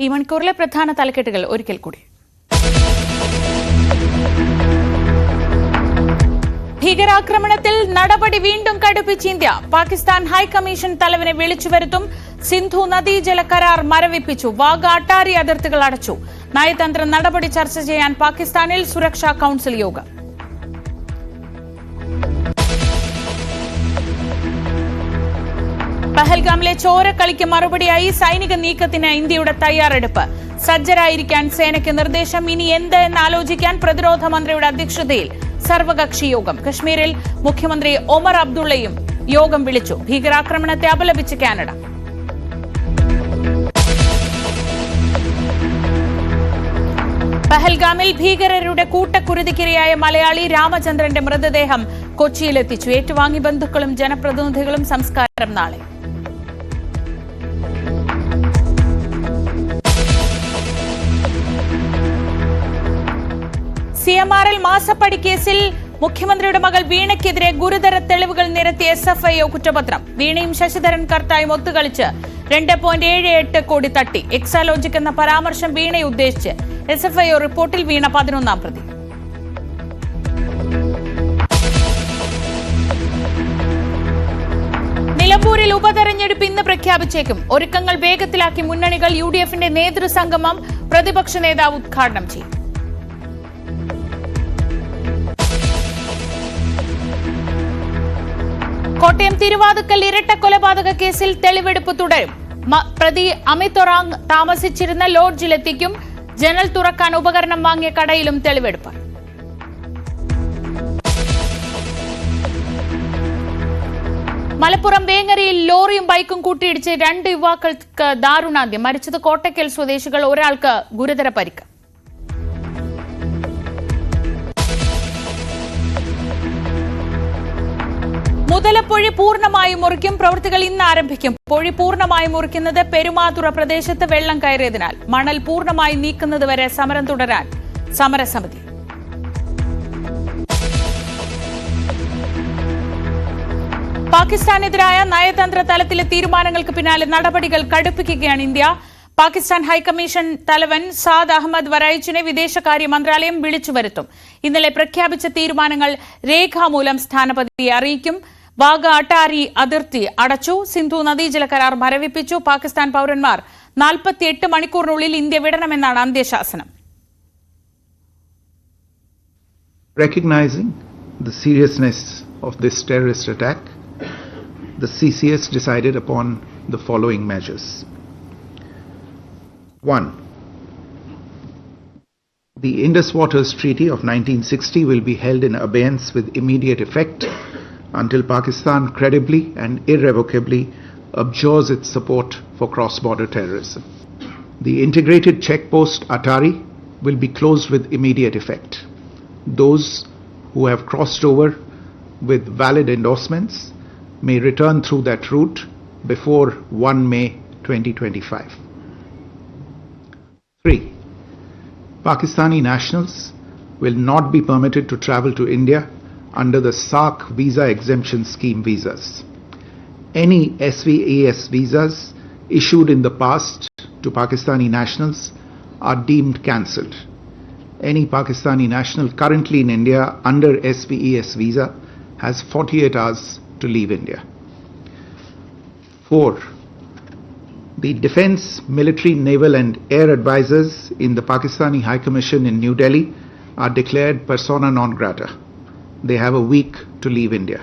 ഈ മണിക്കൂറിലെ പ്രധാന തലക്കെട്ടുകൾ ഒരിക്കൽ കൂടി. ഭീകരാക്രമണത്തിൽ നടപടി വീണ്ടും കടുപ്പിച്ച് ഇന്ത്യ. പാകിസ്ഥാൻ ഹൈക്കമ്മീഷൻ തലവനെ വിളിച്ചുവരുത്തും. സിന്ധു നദീജല കരാർ മരവിപ്പിച്ചു. വാഗ അട്ടാരി അതിർത്തികൾ അടച്ചു. നയതന്ത്ര നടപടി ചർച്ച ചെയ്യാൻ പാകിസ്ഥാനിൽ സുരക്ഷാ കൌൺസിൽ യോഗം. പഹൽഗാമിലെ ചോരക്കളിക്ക് മറുപടിയായി സൈനിക നീക്കത്തിന് ഇന്ത്യയുടെ തയ്യാറെടുപ്പ്. സജ്ജരായിരിക്കാൻ സേനയ്ക്ക് നിർദ്ദേശം. ഇനി എന്ത് എന്നാലോചിക്കാൻ പ്രതിരോധ മന്ത്രിയുടെ അധ്യക്ഷതയിൽ സർവകക്ഷി യോഗം. കശ്മീരിൽ മുഖ്യമന്ത്രി ഒമർ അബ്ദുള്ളയും യോഗം വിളിച്ചു. ഭീകരാക്രമണത്തെ അപലപിച്ച് കാനഡ. പഹൽഗാമിൽ ഭീകരരുടെ കൂട്ടക്കുരുതിക്കിരയായ മലയാളി രാമചന്ദ്രന്റെ മൃതദേഹം കൊച്ചിയിലെത്തിച്ചു. ഏറ്റുവാങ്ങി ബന്ധുക്കളും ജനപ്രതിനിധികളും. സംസ്കാരം നാളെ. CMRL മാസപ്പടി കേസിൽ മുഖ്യമന്ത്രിയുടെ മകൾ വീണയ്ക്കെതിരെ ഗുരുതര തെളിവുകൾ നിരത്തിയ SFIO കുറ്റപത്രം. വീണയും ശശിധരൻ കർത്തായും ഒത്തുകളിച്ച് 2.78 കോടി തട്ടി. എക്സാലോജിക് എന്ന പരാമർശം വീണയെ ഉദ്ദേശിച്ച്. SFIO റിപ്പോർട്ടിൽ വീണ 11ാം പ്രതി. നിലമ്പൂരിൽ ഉപതെരഞ്ഞെടുപ്പ് ഇന്ന് പ്രഖ്യാപിച്ചേക്കും. ഒരുക്കങ്ങൾ വേഗത്തിലാക്കി മുന്നണികൾ. UDFന്റെ നേതൃസംഗമം പ്രതിപക്ഷ നേതാവ് ഉദ്ഘാടനം ചെയ്യും. കോട്ടയം തിരുവാതുക്കൽ ഇരട്ട കൊലപാതക കേസിൽ തെളിവെടുപ്പ് തുടരും. പ്രതി അമിത് ഒറാങ് താമസിച്ചിരുന്ന ലോഡ്ജിലെത്തിക്കും. ജനൽ തുറക്കാൻ ഉപകരണം വാങ്ങിയ കടയിലും തെളിവെടുപ്പ്. മലപ്പുറം വേങ്ങരയിൽ ലോറിയും ബൈക്കും കൂട്ടിയിടിച്ച് 2 യുവാക്കൾക്ക് ദാരുണാന്ത്യം. മരിച്ചത് കോട്ടയ്ക്കൽ സ്വദേശികൾ. ഒരാൾക്ക് ഗുരുതര പരിക്ക്. മുതലപ്പൊഴി പൂർണ്ണമായും മുറിക്കും. പ്രവൃത്തികൾ ഇന്ന് ആരംഭിക്കും. പൊഴി പൂർണ്ണമായും മുറിക്കുന്നത് പെരുമാതുറ പ്രദേശത്ത് വെള്ളം കയറിയതിനാൽ. മണൽ പൂർണ്ണമായി നീക്കുന്നതുവരെ സമരം തുടരാൻ സമരസമിതി. പാകിസ്ഥാനെതിരായ നയതന്ത്ര തലത്തിലെ തീരുമാനങ്ങൾക്ക് പിന്നാലെ നടപടികൾ കടുപ്പിക്കുകയാണ് ഇന്ത്യ. പാകിസ്ഥാൻ ഹൈക്കമ്മീഷൻ തലവൻ സാദ് അഹമ്മദ് വറൈച്ചിനെ വിദേശകാര്യ മന്ത്രാലയം വിളിച്ചുവരുത്തും. ഇന്നലെ പ്രഖ്യാപിച്ച തീരുമാനങ്ങൾ രേഖാമൂലം സ്ഥാനപതിയെ അറിയിക്കും. വാഗ അട്ടാരി അതിർത്തി അടച്ചു. സിന്ധു നദീജല കരാർ മരവിപ്പിച്ചു. പാകിസ്ഥാൻ പൌരന്മാർ 48 മണിക്കൂറിനുള്ളിൽ India വിടണമെന്നാണ് അന്ത്യശാസനം. Recognizing the seriousness of this terrorist attack, the CCS decided upon the following measures. 1. The Indus Waters Treaty of 1960 will be held in abeyance with immediate effect until Pakistan credibly and irrevocably abjures its support for cross-border terrorism. The integrated checkpost Atari will be closed with immediate effect. Those who have crossed over with valid endorsements may return through that route before 1 May 2025. 3. Pakistani nationals will not be permitted to travel to India under the SAARC visa exemption scheme visas. Any SVES visas issued in the past to Pakistani nationals are deemed cancelled. Any Pakistani national currently in India under SVES visa has 48 hours to leave India. 4. The Defence, Military, Naval and Air advisors in the Pakistani High Commission in New Delhi are declared persona non grata. They have a week to leave India.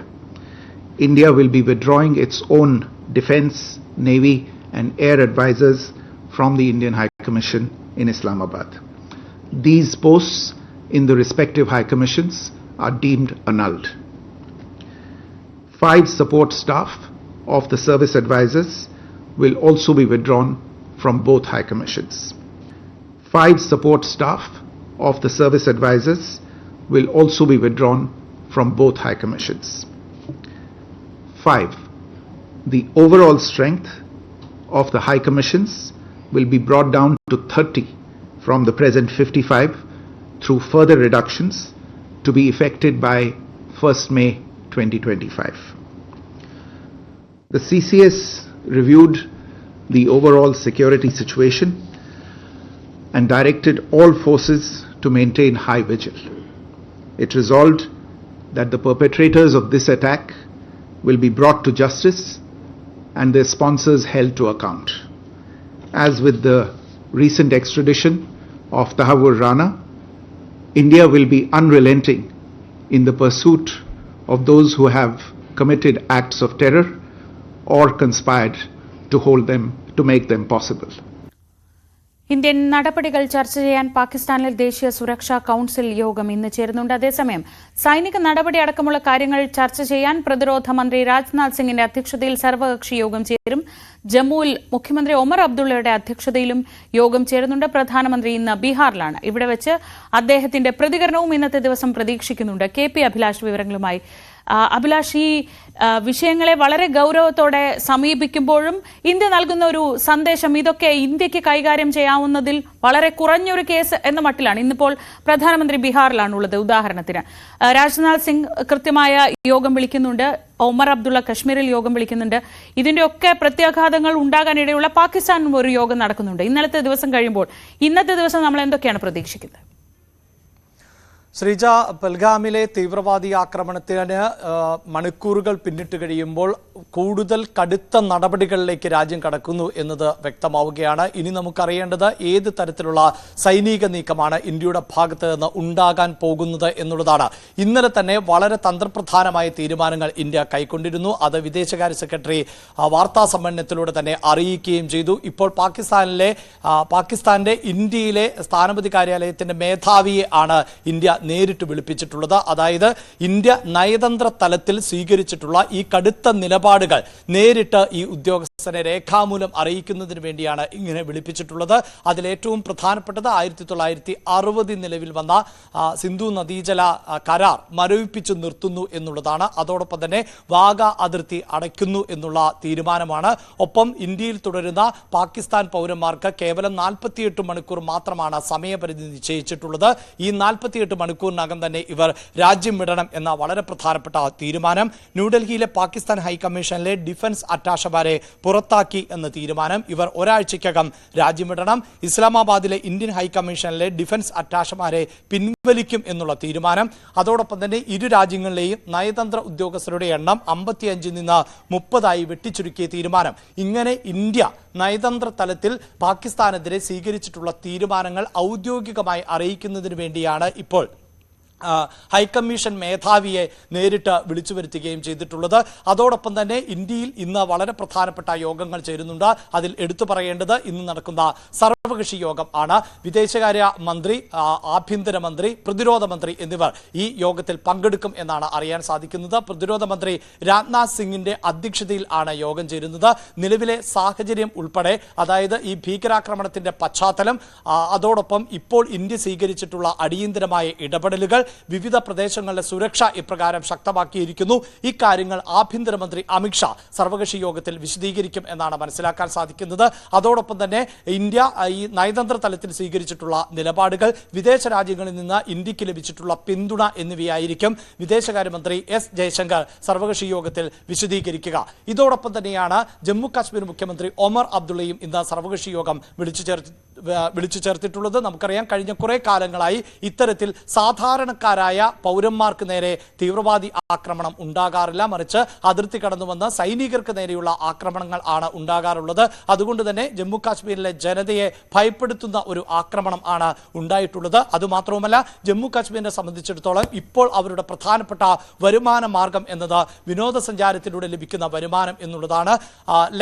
India will be withdrawing its own Defence, Navy and Air advisors from the Indian High Commission in Islamabad. These posts in the respective High Commissions are deemed annulled. 5 support staff of the service advisors will also be withdrawn from both High Commissions. 5 support staff of the service advisors will also be withdrawn from both High Commissions. 5. The overall strength of the High Commissions will be brought down to 30 from the present 55 through further reductions to be effected by 1st May 2025. The CCS reviewed the overall security situation and directed all forces to maintain high vigil. It resolved that the perpetrators of this attack will be brought to justice and their sponsors held to account. As with the recent extradition of Tahawur Rana, India will be unrelenting in the pursuit of those who have committed acts of terror or conspired to make them possible. Indian നടപടികൾ ചർച്ച ചെയ്യാൻ പാകിസ്ഥാനിൽ ദേശീയ സുരക്ഷാ council യോഗം ഇന്ന് ചേരുന്നുണ്ട്. അതേസമയം സൈനിക നടപടി അടക്കമുള്ള കാര്യങ്ങൾ ചർച്ച ചെയ്യാൻ പ്രതിരോധ മന്ത്രി രാജ്നാഥ് സിംഗിന്റെ അധ്യക്ഷതയിൽ സർവകക്ഷി യോഗം ചേരും. ജമ്മുവിൽ മുഖ്യമന്ത്രി ഒമർ അബ്ദുള്ളയുടെ അധ്യക്ഷതയിലും യോഗം ചേരുന്നുണ്ട്. പ്രധാനമന്ത്രി ഇന്ന് ബീഹാറിലാണ്. ഇവിടെ വെച്ച് അദ്ദേഹത്തിന്റെ പ്രതികരണവും ഇന്നത്തെ ദിവസം പ്രതീക്ഷിക്കുന്നുണ്ട്. കെ പി അഭിലാഷ് വിവരങ്ങളുമായി. അഭിലാഷ്, ഈ വിഷയങ്ങളെ വളരെ ഗൗരവത്തോടെ സമീപിക്കുമ്പോഴും ഇന്ത്യ നൽകുന്ന ഒരു സന്ദേശം ഇതൊക്കെ ഇന്ത്യക്ക് കൈകാര്യം ചെയ്യാവുന്നതിൽ വളരെ കുറഞ്ഞൊരു കേസ് എന്ന മട്ടിലാണ്. ഇന്നിപ്പോൾ പ്രധാനമന്ത്രി ബീഹാറിലാണുള്ളത്. ഉദാഹരണത്തിന് രാജ്നാഥ് സിംഗ് കൃത്യമായ യോഗം വിളിക്കുന്നുണ്ട്, ഒമർ അബ്ദുള്ള കശ്മീരിൽ യോഗം വിളിക്കുന്നുണ്ട്. ഇതിന്റെയൊക്കെ പ്രത്യാഘാതങ്ങൾ ഉണ്ടാകാനിടയുള്ള പാകിസ്ഥാനിലും ഒരു യോഗം നടക്കുന്നുണ്ട്. ഇന്നലത്തെ ദിവസം കഴിയുമ്പോൾ ഇന്നത്തെ ദിവസം നമ്മൾ എന്തൊക്കെയാണ് പ്രതീക്ഷിക്കുന്നത്? ശ്രീജ, പൽഗാമിലെ തീവ്രവാദി ആക്രമണത്തിന് മണിക്കൂറുകൾ പിന്നിട്ട് കഴിയുമ്പോൾ കൂടുതൽ കടുത്ത നടപടികളിലേക്ക് രാജ്യം കടക്കുന്നു എന്നത് വ്യക്തമാവുകയാണ്. ഇനി നമുക്കറിയേണ്ടത് ഏത് തരത്തിലുള്ള സൈനിക നീക്കമാണ് ഇന്ത്യയുടെ ഭാഗത്ത് നിന്ന് ഉണ്ടാകാൻ പോകുന്നത് എന്നുള്ളതാണ്. ഇന്നലെ തന്നെ വളരെ തന്ത്രപ്രധാനമായ തീരുമാനങ്ങൾ ഇന്ത്യ കൈക്കൊണ്ടിരുന്നു. അത് വിദേശകാര്യ സെക്രട്ടറി വാർത്താ സമ്മേളനത്തിലൂടെ തന്നെ അറിയിക്കുകയും ചെയ്തു. ഇപ്പോൾ പാകിസ്ഥാന്റെ ഇന്ത്യയിലെ സ്ഥാനപതി കാര്യാലയത്തിന്റെ മേധാവിയെ ആണ് ഇന്ത്യ നേരിട്ട് വിളിപ്പിച്ചിട്ടുള്ളത്. അതായത് ഇന്ത്യ നയതന്ത്ര തലത്തിൽ സ്വീകരിച്ചിട്ടുള്ള ഈ കടുത്ത നിലപാടുകൾ നേരിട്ട് ഈ ഉദ്യോഗസ്ഥനെ രേഖാമൂലം അറിയിക്കുന്നതിന് വേണ്ടിയാണ് ഇങ്ങനെ വിളിപ്പിച്ചിട്ടുള്ളത്. അതിലേറ്റവും പ്രധാനപ്പെട്ടത് 1960 നിലവിൽ വന്ന സിന്ധു നദീജല കരാർ മരവിപ്പിച്ചു നിർത്തുന്നു എന്നുള്ളതാണ്. അതോടൊപ്പം തന്നെ വാഗ അതിർത്തി അടയ്ക്കുന്നു എന്നുള്ള തീരുമാനമാണ്. ഒപ്പം ഇന്ത്യയിൽ തുടരുന്ന പാകിസ്ഥാൻ പൗരന്മാർക്ക് കേവലം 48 മണിക്കൂർ മാത്രമാണ് സമയപരിധി നിശ്ചയിച്ചിട്ടുള്ളത്. ഈ 48 മണിക്കൂറിനകം തന്നെ ഇവർ രാജ്യം വിടണം എന്ന വളരെ പ്രധാനപ്പെട്ട തീരുമാനം. ന്യൂഡൽഹിയിലെ പാകിസ്ഥാൻ ഹൈക്കമ്മീഷനിലെ ഡിഫൻസ് അറ്റാഷമാരെ പുറത്താക്കി എന്ന തീരുമാനം. ഇവർ ഒരാഴ്ചയ്ക്കകം രാജ്യം വിടണം. ഇസ്ലാമാബാദിലെ ഇന്ത്യൻ ഹൈക്കമ്മീഷനിലെ ഡിഫൻസ് അറ്റാഷമാരെ പിൻവലിക്കും എന്നുള്ള തീരുമാനം. അതോടൊപ്പം തന്നെ ഇരു രാജ്യങ്ങളിലെയും നയതന്ത്ര ഉദ്യോഗസ്ഥരുടെ എണ്ണം 55 നിന്ന് 30 വെട്ടിച്ചുരുക്കിയ തീരുമാനം. ഇങ്ങനെ ഇന്ത്യ നയതന്ത്ര തലത്തിൽ പാകിസ്ഥാനെതിരെ സ്വീകരിച്ചിട്ടുള്ള തീരുമാനങ്ങൾ ഔദ്യോഗികമായി അറിയിക്കുന്നതിന് വേണ്ടിയാണ് ഇപ്പോൾ ഹൈക്കമ്മീഷൻ മേധാവിയെ നേരിട്ട് വിളിച്ചു വരുത്തുകയും ചെയ്തിട്ടുള്ളത്. അതോടൊപ്പം തന്നെ ഇന്ത്യയിൽ ഇന്ന് വളരെ പ്രധാനപ്പെട്ട യോഗങ്ങൾ ചേരുന്നുണ്ട്. അതിൽ എടുത്തു പറയേണ്ടത് ഇന്ന് നടക്കുന്ന സർവകക്ഷി യോഗം ആണ്. വിദേശകാര്യ മന്ത്രി, ആഭ്യന്തരമന്ത്രി, പ്രതിരോധ മന്ത്രി എന്നിവർ ഈ യോഗത്തിൽ പങ്കെടുക്കും എന്നാണ് അറിയാൻ സാധിക്കുന്നത്. പ്രതിരോധ മന്ത്രി രാജ്നാഥ് സിംഗിന്റെ അധ്യക്ഷതയിൽ ആണ് യോഗം ചേരുന്നത്. നിലവിലെ സാഹചര്യം ഉൾപ്പെടെ, അതായത് ഈ ഭീകരാക്രമണത്തിന്റെ പശ്ചാത്തലം, അതോടൊപ്പം ഇപ്പോൾ ഇന്ത്യ സ്വീകരിച്ചിട്ടുള്ള അടിയന്തരമായ ഇടപെടലുകൾ, വിവിധ പ്രദേശങ്ങളിലെ സുരക്ഷ ഇപ്രകാരം ശക്തമാക്കിയിരിക്കുന്നു. ഇക്കാര്യങ്ങൾ ആഭ്യന്തരമന്ത്രി അമിത്ഷാ സർവകക്ഷി യോഗത്തിൽ വിശദീകരിക്കും എന്നാണ് മനസ്സിലാക്കാൻ സാധിക്കുന്നത്. അതോടൊപ്പം തന്നെ ഇന്ത്യ ഈ നയതന്ത്ര തലത്തിൽ സ്വീകരിച്ചിട്ടുള്ള നിലപാടുകൾ, വിദേശ രാജ്യങ്ങളിൽ നിന്ന് ഇന്ത്യക്ക് ലഭിച്ചിട്ടുള്ള പിന്തുണ എന്നിവയായിരിക്കും വിദേശകാര്യമന്ത്രി എസ് ജയശങ്കർ സർവകക്ഷി യോഗത്തിൽ വിശദീകരിക്കുക. ഇതോടൊപ്പം തന്നെയാണ് ജമ്മു കാശ്മീർ മുഖ്യമന്ത്രി ഒമർ അബ്ദുള്ളയും ഇന്ന് സർവകക്ഷി യോഗം വിളിച്ചു ചേർത്തിട്ടുള്ളത്. നമുക്കറിയാം, കഴിഞ്ഞ കുറെ കാലങ്ങളായി ഇത്തരത്തിൽ സാധാരണക്കാരായ പൗരന്മാർക്ക് നേരെ തീവ്രവാദി ആക്രമണം ഉണ്ടാകാറില്ല. മറിച്ച് അതിർത്തി കടന്നുവന്ന് സൈനികർക്ക് നേരെയുള്ള ആക്രമണങ്ങൾ ആണ് ഉണ്ടാകാറുള്ളത്. അതുകൊണ്ട് തന്നെ ജമ്മു കാശ്മീരിലെ ജനതയെ ഭയപ്പെടുത്തുന്ന ഒരു ആക്രമണം ആണ് ഉണ്ടായിട്ടുള്ളത്. അതുമാത്രവുമല്ല, ജമ്മു കാശ്മീരിനെ സംബന്ധിച്ചിടത്തോളം ഇപ്പോൾ അവരുടെ പ്രധാനപ്പെട്ട വരുമാന മാർഗം എന്നത് വിനോദസഞ്ചാരത്തിലൂടെ ലഭിക്കുന്ന വരുമാനം എന്നുള്ളതാണ്.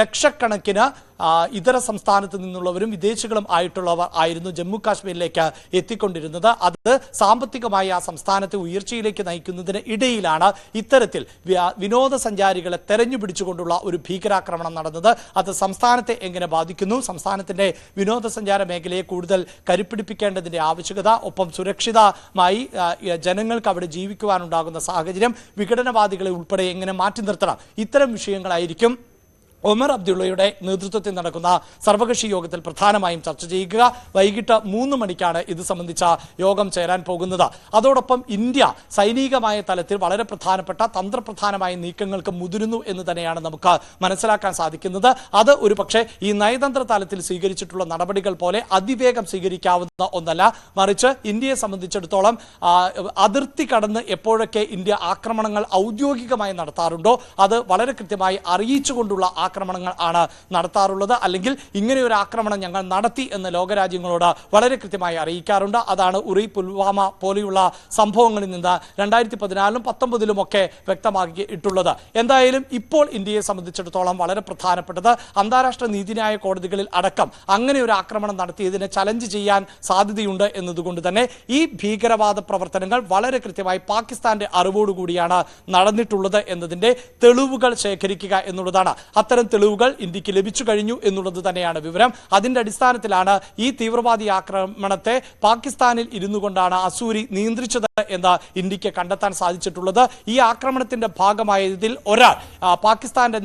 ലക്ഷക്കണക്കിന് ഇതര സംസ്ഥാനത്ത് നിന്നുള്ളവരും വിദേശികളും ആയിട്ടുള്ളവർ ആയിരുന്നു ജമ്മു കാശ്മീരിലേക്ക് എത്തിക്കൊണ്ടിരുന്നത്. അത് സാമ്പത്തികമായി ആ സംസ്ഥാനത്തെ ഉയർച്ചയിലേക്ക് നയിക്കുന്നതിന് ഇടയിലാണ് ഇത്തരത്തിൽ വിനോദസഞ്ചാരികളെ തെരഞ്ഞുപിടിച്ചുകൊണ്ടുള്ള ഒരു ഭീകരാക്രമണം നടന്നത്. അത് സംസ്ഥാനത്തെ എങ്ങനെ ബാധിക്കുന്നു, സംസ്ഥാനത്തിന്റെ വിനോദസഞ്ചാര മേഖലയെ കൂടുതൽ കരുപ്പിടിപ്പിക്കേണ്ടതിന്റെ ആവശ്യകത, ഒപ്പം സുരക്ഷിതമായി ജനങ്ങൾക്ക് അവിടെ ജീവിക്കുവാനുണ്ടാകുന്ന സാഹചര്യം, വിഘടനവാദികളെ ഉൾപ്പെടെ എങ്ങനെ മാറ്റി നിർത്തണം, ഇത്തരം വിഷയങ്ങളായിരിക്കും ഒമർ അബ്ദുള്ളയുടെ നേതൃത്വത്തിൽ നടക്കുന്ന സർവകക്ഷി യോഗത്തിൽ പ്രധാനമായും ചർച്ച ചെയ്യുക. വൈകിട്ട് 3 മണിക്കാണ് ഇത് സംബന്ധിച്ച യോഗം ചേരാൻ പോകുന്നത്. അതോടൊപ്പം ഇന്ത്യ സൈനികമായ തലത്തിൽ വളരെ പ്രധാനപ്പെട്ട തന്ത്രപ്രധാനമായ നീക്കങ്ങൾക്ക് മുതിരുന്നു എന്ന് തന്നെയാണ് നമുക്ക് മനസ്സിലാക്കാൻ സാധിക്കുന്നത്. അത് ഒരു പക്ഷേ ഈ നയതന്ത്ര തലത്തിൽ സ്വീകരിച്ചിട്ടുള്ള നടപടികൾ പോലെ അതിവേഗം സ്വീകരിക്കാവുന്ന ഒന്നല്ല. മറിച്ച് ഇന്ത്യയെ സംബന്ധിച്ചിടത്തോളം അതിർത്തി കടന്ന് എപ്പോഴൊക്കെ ഇന്ത്യ ആക്രമണങ്ങൾ ഔദ്യോഗികമായി നടത്താറുണ്ടോ അത് വളരെ കൃത്യമായി അറിയിച്ചുകൊണ്ടുള്ള ആക്രമണങ്ങൾ ആണ് നടത്താറുള്ളത്. അല്ലെങ്കിൽ ഇങ്ങനെ ഒരു ആക്രമണം ഞങ്ങൾ നടത്തി എന്ന് ലോകരാജ്യങ്ങളോട് വളരെ കൃത്യമായി അറിയിക്കാറുണ്ട്. അതാണ് ഉറി, പുൽവാമ പോലെയുള്ള സംഭവങ്ങളിൽ നിന്ന് 2014-ലും 2019-ലും ഒക്കെ വ്യക്തമാക്കിയിട്ടുള്ളത്. എന്തായാലും ഇപ്പോൾ ഇന്ത്യയെ സംബന്ധിച്ചിടത്തോളം വളരെ പ്രധാനപ്പെട്ടത് അന്താരാഷ്ട്ര നീതിന്യായ കോടതികളിൽ അടക്കം അങ്ങനെ ഒരു ആക്രമണം നടത്തിയതിനെ ചലഞ്ച് ചെയ്യാൻ സാധ്യതയുണ്ട് എന്നതുകൊണ്ട് തന്നെ ഈ ഭീകരവാദ പ്രവർത്തനങ്ങൾ വളരെ കൃത്യമായി പാകിസ്ഥാന്റെ അറിവോടുകൂടിയാണ് നടന്നിട്ടുള്ളത് എന്നതിന്റെ തെളിവുകൾ ശേഖരിക്കുക എന്നുള്ളതാണ്. അത്തരം തെളിവുകൾ ഇന്ത്യക്ക് ലഭിച്ചു കഴിഞ്ഞു എന്നുള്ളത് തന്നെയാണ് വിവരം. അതിന്റെ അടിസ്ഥാനത്തിലാണ് ഈ തീവ്രവാദി ആക്രമണത്തെ പാകിസ്ഥാനിൽ ഇരുന്നു കൊണ്ടാണ് അസൂരി നിയന്ത്രിച്ചത് എന്ന് ഇന്ത്യക്ക് കണ്ടെത്താൻ സാധിച്ചിട്ടുള്ളത്. ഈ ആക്രമണത്തിന്റെ ഭാഗമായതിൽ ഒരാൾ പാകിസ്ഥാന്റെ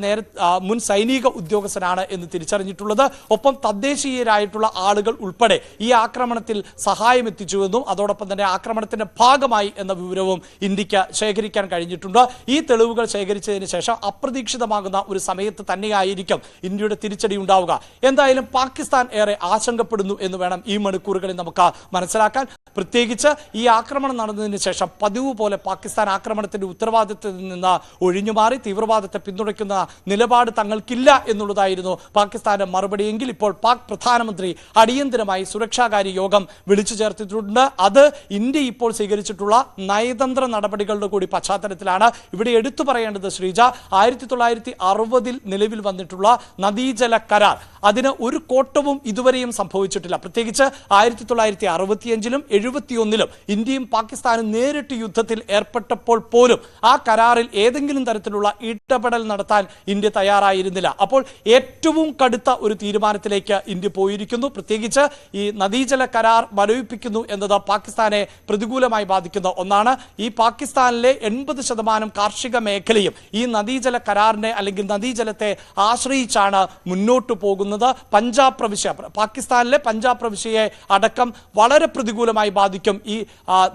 മുൻ സൈനിക ഉദ്യോഗസ്ഥനാണ് എന്ന് തിരിച്ചറിഞ്ഞിട്ടുള്ളത്. ഒപ്പം തദ്ദേശീയരായിട്ടുള്ള ആളുകൾ ഉൾപ്പെടെ ഈ ആക്രമണത്തിൽ സഹായം എത്തിച്ചുവെന്നും അതോടൊപ്പം തന്നെ ആക്രമണത്തിന്റെ ഭാഗമായി എന്ന വിവരവും ഇന്ത്യക്ക് ശേഖരിക്കാൻ കഴിഞ്ഞിട്ടുണ്ട്. ഈ തെളിവുകൾ ശേഖരിച്ചതിന് ശേഷം അപ്രതീക്ഷിതമാകുന്ന ഒരു സമയത്ത് തന്നെയായിരിക്കും ഇന്ത്യയുടെ തിരിച്ചടി ഉണ്ടാവുക. എന്തായാലും പാകിസ്ഥാൻ ഏറെ ആശങ്കപ്പെടുന്നു എന്ന് വേണം ഈ മണിക്കൂറുകളിൽ നമുക്ക് മനസ്സിലാക്കാൻ. പ്രത്യേകിച്ച് ഈ ആക്രമണം നടന്നതിന് ശേഷം പതിവ് പോലെ പാകിസ്ഥാൻ ആക്രമണത്തിന്റെ ഉത്തരവാദിത്തത്തിൽ നിന്ന് ഒഴിഞ്ഞുമാറി തീവ്രവാദത്തെ പിന്തുണയ്ക്കുന്ന നിലപാട് തങ്ങൾക്കില്ല എന്നുള്ളതായിരുന്നു പാകിസ്ഥാന്റെ മറുപടിയെങ്കിൽ ഇപ്പോൾ പാക് പ്രധാനമന്ത്രി അടിയന്തരമായി സുരക്ഷാകാര്യ യോഗം വിളിച്ചു ചേർത്തിട്ടുണ്ട്. അത് ഇന്ത്യ ഇപ്പോൾ സ്വീകരിച്ചിട്ടുള്ള നയതന്ത്ര നടപടികളുടെ കൂടി പശ്ചാത്തലത്തിലാണ്. ഇവിടെ എടുത്തു പറയേണ്ടത് ശ്രീജ, 1960-ൽ നിലവിൽ വന്നിട്ടുള്ള നദീജല കരാർ അതിന് ഒരു കോട്ടവും ഇതുവരെയും സംഭവിച്ചിട്ടില്ല. പ്രത്യേകിച്ച് 1965-ലും 71-ലും ഇന്ത്യയും പാകിസ്ഥാനും നേരിട്ട് യുദ്ധത്തിൽ ഏർപ്പെട്ടപ്പോൾ പോലും ആ കരാറിൽ ഏതെങ്കിലും തരത്തിലുള്ള ഇടപെടൽ നടത്താൻ ഇന്ത്യ തയ്യാറായിരുന്നില്ല. അപ്പോൾ ഏറ്റവും കടുത്ത ഒരു തീരുമാനത്തിലേക്ക് ഇന്ത്യ പോയിരിക്കുന്നു. പ്രത്യേകിച്ച് ഈ നദീജല കരാർ മരവിപ്പിക്കുന്നു എന്നത് പാകിസ്ഥാനെ പ്രതികൂലമായി ബാധിക്കുന്ന ഒന്നാണ്. ഈ പാകിസ്ഥാനിലെ 80% കാർഷിക മേഖലയും ഈ നദീജല കരാറിനെ അല്ലെങ്കിൽ നദീജലത്തെ ആശ്രയിച്ചാണ് മുന്നോട്ട് പോകുന്നത്. പഞ്ചാബ് പ്രവിശ്യ, പാകിസ്ഥാനിലെ പഞ്ചാബ് പ്രവിശ്യയെ അടക്കം വളരെ പ്രതികൂലമായി ബാധിക്കും ഈ